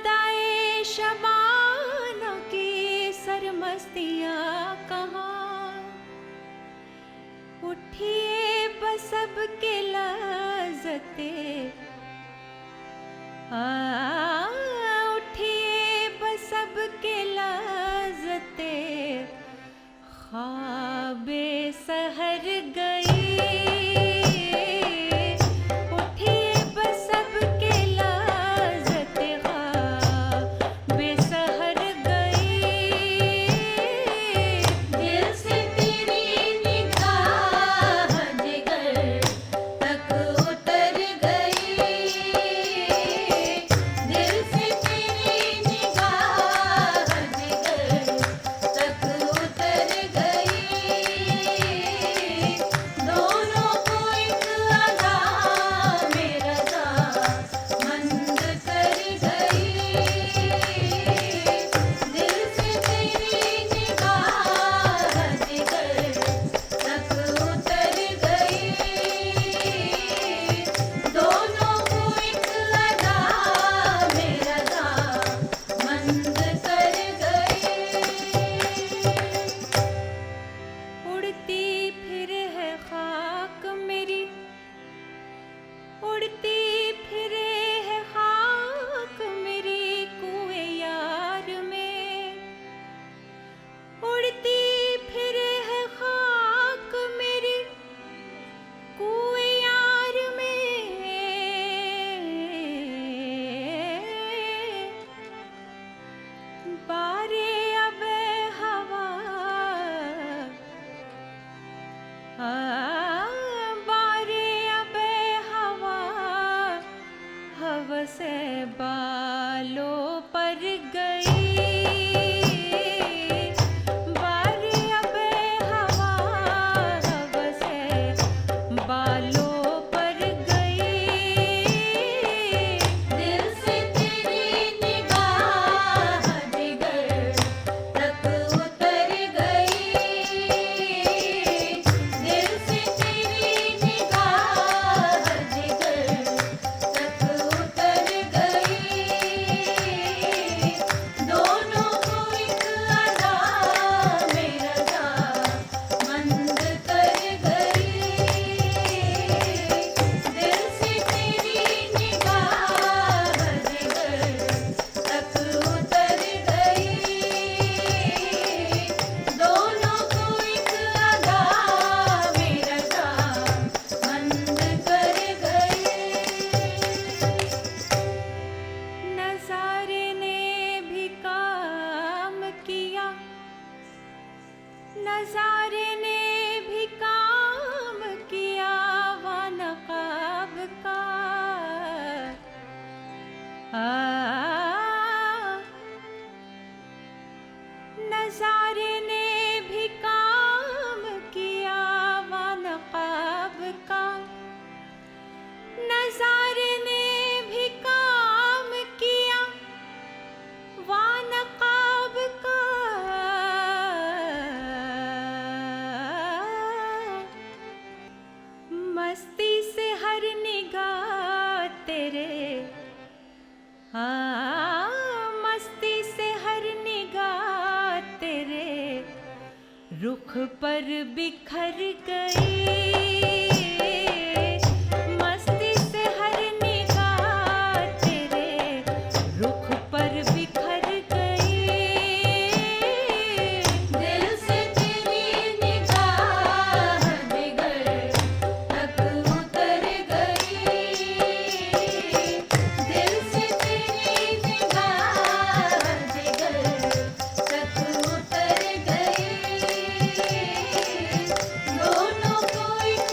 अदाए शबानों की सरमस्तियाँ कहाँ, उठिए बसब के लज़्ज़ते, उठिए बसब के लज़्ज़ते, ख्वाबे सहर गई, उठिए बसब के लज़्ज़ते, ख्वाबे सहर गई। दिल से तेरी निगाह जिगर तक उतर गई, दिल से तेरी निगाह जिगर तक उतर गई। दोनों को एक अदा में रज़ामंद कर गई, दिल से तेरी निगाह जिगर तक उतर गई। दोनों को एक अदा में रज़ामंद कर गई। उड़ती फिर है खाक मेरी, उड़ती फिरे है खाक मेरी कुएं यार में, उड़ती फिरे है खाक मेरी कुएं यार में। बारे अबे हवा, बारे अबे हवा, हवा से बालों पर गई, बारे अबे हवा, हवा से बालों पर गई। दिल से तेरी निगाह जिगर तक उतर गई, दिल से तेरी निगाह जिगर तक उतर गई। दोनों को एक अदा में रज़ामंद कर गई, दिल से तेरी निगाह जिगर तक उतर गई। दोनों को एक अदा में रज़ामंद कर गई। नज़ारे ने भी काम किया, नज़ारे ने भी काम किया, वा नक़ाब का। नज़ारे ने भी काम किया, वा नक़ाब का। नज़ारे ने भी काम किया, वा नक़ाब का। मस्ती से हर निगाह तेरे, मस्ती से हर निगाह तेरे रुख पर बिखर गई, मस्ती से हर निगाह तेरे रुख पर बिखर गई। दिल से तेरी निगाह जिगर तक उतर गई, दिल से तेरी निगाह जिगर तक उतर गई। दोनों को एक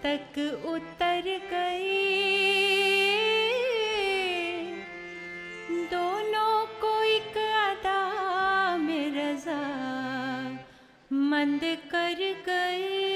तक उतर गई, दोनों को एक अदा में रजा मंद कर गई।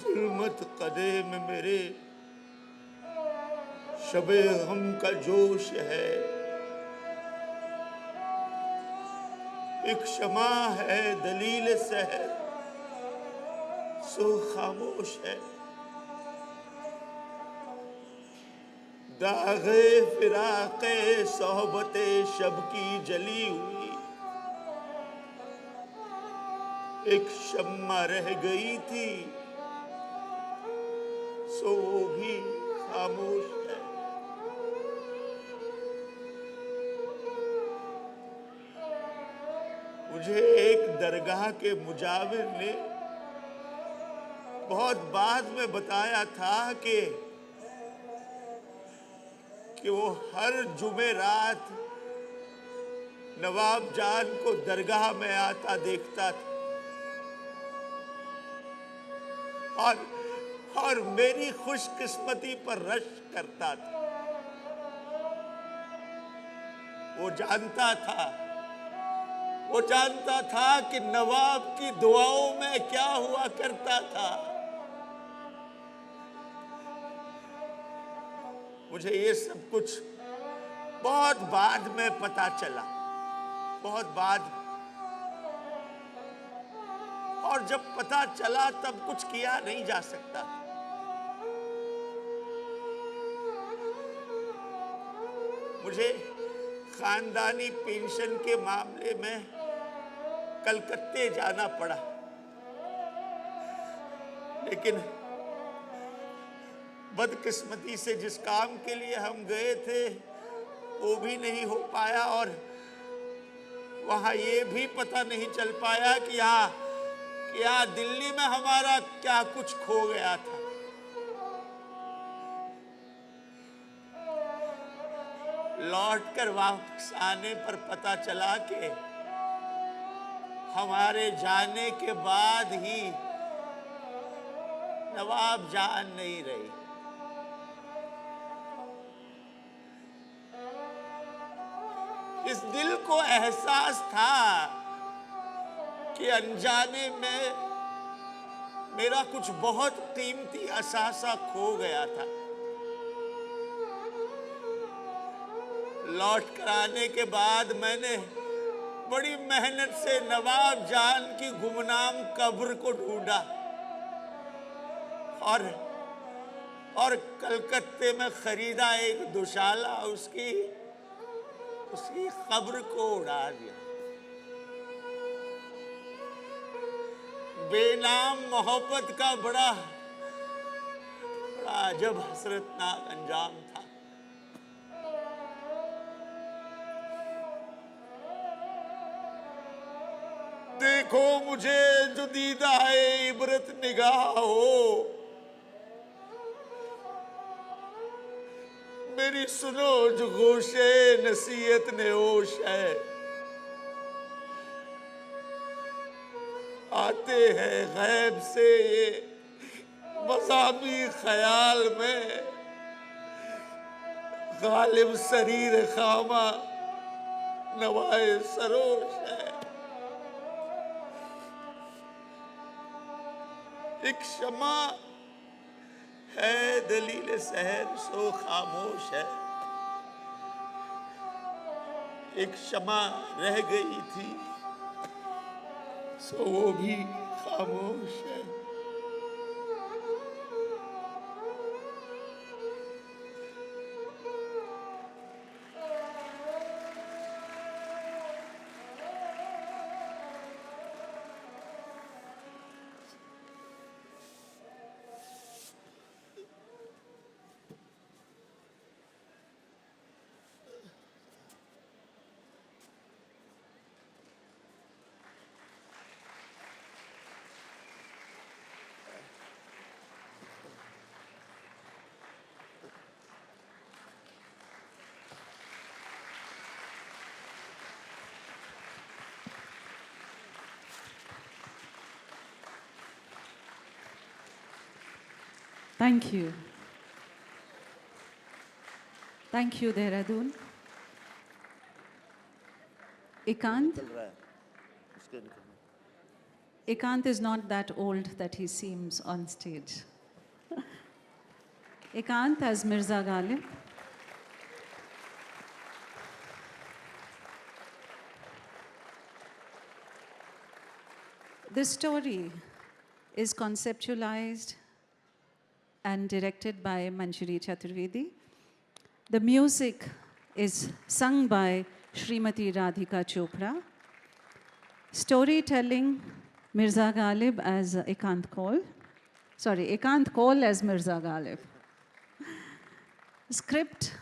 जुल्मत कदे में मेरे शबे गम का जोश है, एक शमा है दलील सहर सो खामोश है। दागे फिराके सोहबते शब की जली हुई एक शम्मा रह गई थी, सो वो भी खामोश है। मुझे एक दरगाह के मुजाविर ने बहुत बाद में बताया था कि वो हर जुमे रात नवाब जान को दरगाह में आता देखता था और मेरी खुशकिस्मती पर रश करता था। वो जानता था कि नवाब की दुआओं में क्या हुआ करता था। मुझे ये सब कुछ बहुत बाद में पता चला, बहुत बाद। और जब पता चला तब कुछ किया नहीं जा सकता। मुझे खानदानी पेंशन के मामले में कलकत्ते जाना पड़ा, लेकिन बदकिस्मती से जिस काम के लिए हम गए थे वो भी नहीं हो पाया, और वहां ये भी पता नहीं चल पाया कि यहाँ दिल्ली में हमारा क्या कुछ खो गया था। लौट कर वापस आने पर पता चला कि हमारे जाने के बाद ही नवाब जान नहीं रही। इस दिल को एहसास था कि अनजाने में मेरा कुछ बहुत कीमती असासा खो गया था। लौट कर आने के बाद मैंने बड़ी मेहनत से नवाब जान की गुमनाम कब्र को ढूंढा और कलकत्ते में खरीदा एक दुशाला, उसकी कब्र को उड़ा दिया। बेनाम मोहब्बत का बड़ा अजब हसरतनाक अंजाम था। देखो मुझे जो दीदाए इबरत निगाह हो, मेरी सुनो जो गोशे नसीहत ने ओश है। आते हैं गैब से ये मज़ामी ख्याल में, गालिब शरीर खामा नवाए सरोश है। एक शमा है दलील सहर सो खामोश है। एक शमा रह गई थी सो वो भी खामोश है। Thank you. Thank you, Dehradun. Ekant? Ekant is not that old that he seems on stage. Ekant as Mirza Ghalib. This story is conceptualized and directed by Manjari Chaturvedi. The music is sung by Srimati Radhika Chopra. Storytelling, Mirza Ghalib as Ekant Kaul. Sorry, Ekant Kaul as Mirza Ghalib. Script,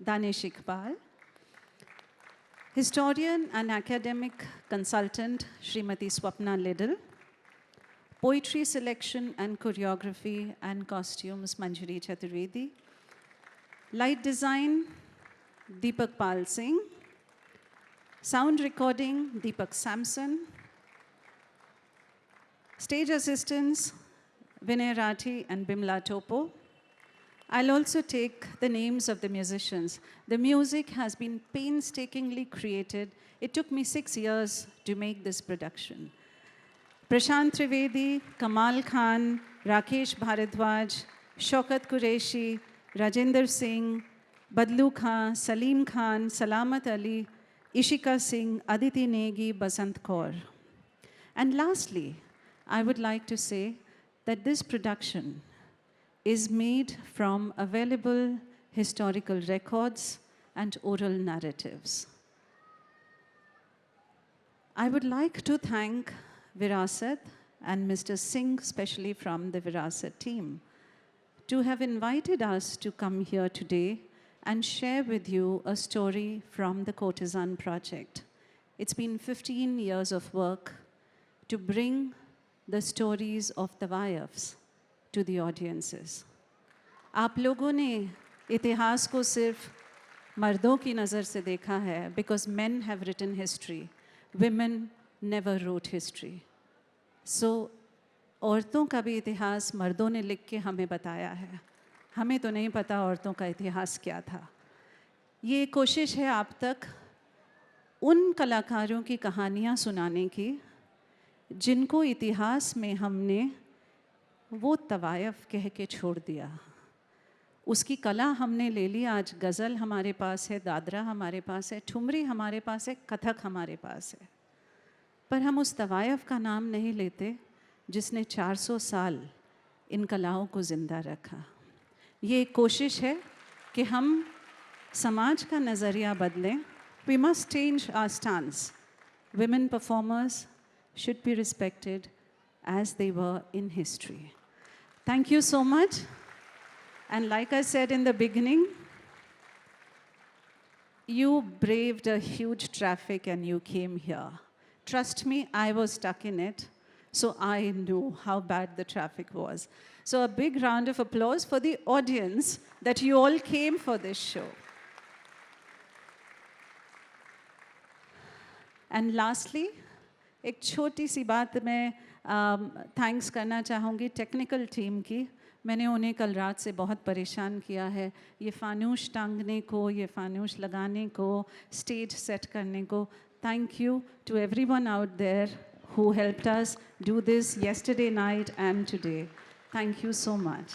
Danish Iqbal. Historian and academic consultant, Srimati Swapna Liddle. Poetry selection and choreography and costumes, Manjari Chaturvedi. Light design, Deepak Pal Singh. Sound recording, Deepak Samson. Stage assistants, Vinay Rathi and Bimla Topo. I'll also take the names of the musicians. The music has been painstakingly created. It took me 6 years to make this production. Prashant Trivedi, Kamal Khan, Rakesh Bharadwaj, Shaukat Qureshi, Rajender Singh, Badlu Khan, Salim Khan, Salamat Ali, Ishika Singh, Aditi Negi, Basant Kaur. And lastly, I would like to say that this production is made from available historical records and oral narratives. I would like to thank Virasat and Mr. Singh, especially from the Virasat team, to have invited us to come here today and share with you a story from the Courtesan Project. It's been 15 years of work to bring the stories of the Tawayafs to the audiences. आप लोगों ने इतिहास को सिर्फ मर्दों की नज़र से देखा है because men have written history, women never wrote history. So औरतों का भी इतिहास मर्दों ने लिख के हमें बताया है. हमें तो नहीं पता औरतों का इतिहास क्या था. ये कोशिश है आप तक उन कलाकारों की कहानियाँ सुनाने की जिनको इतिहास में हमने वो तवायफ कह के छोड़ दिया. उसकी कला हमने ले ली. आज गज़ल हमारे पास है, दादरा हमारे पास है, ठुमरी हमारे पास है, कथक हमारे पास है, पर हम उस तवायफ का नाम नहीं लेते जिसने 400 साल इन कलाओं को ज़िंदा रखा. ये एक कोशिश है कि हम समाज का नज़रिया बदलें. We must change our stance. Women performers should be respected as they were in history. Thank you so much. And like I said in the beginning, you braved a huge traffic and you came here. Trust me, I was stuck in it, so I knew how bad the traffic was. So a big round of applause for the audience that you all came for this show. And lastly, एक छोटी सी बात मैं थैंक्स करना चाहूँगी टेक्निकल टीम की. मैंने उन्हें कल रात से बहुत परेशान किया है. ये फानूश टांगने को, ये फानूश लगाने को, स्टेज सेट करने को. Thank you to everyone out there who helped us do this yesterday night and today. Thank you so much.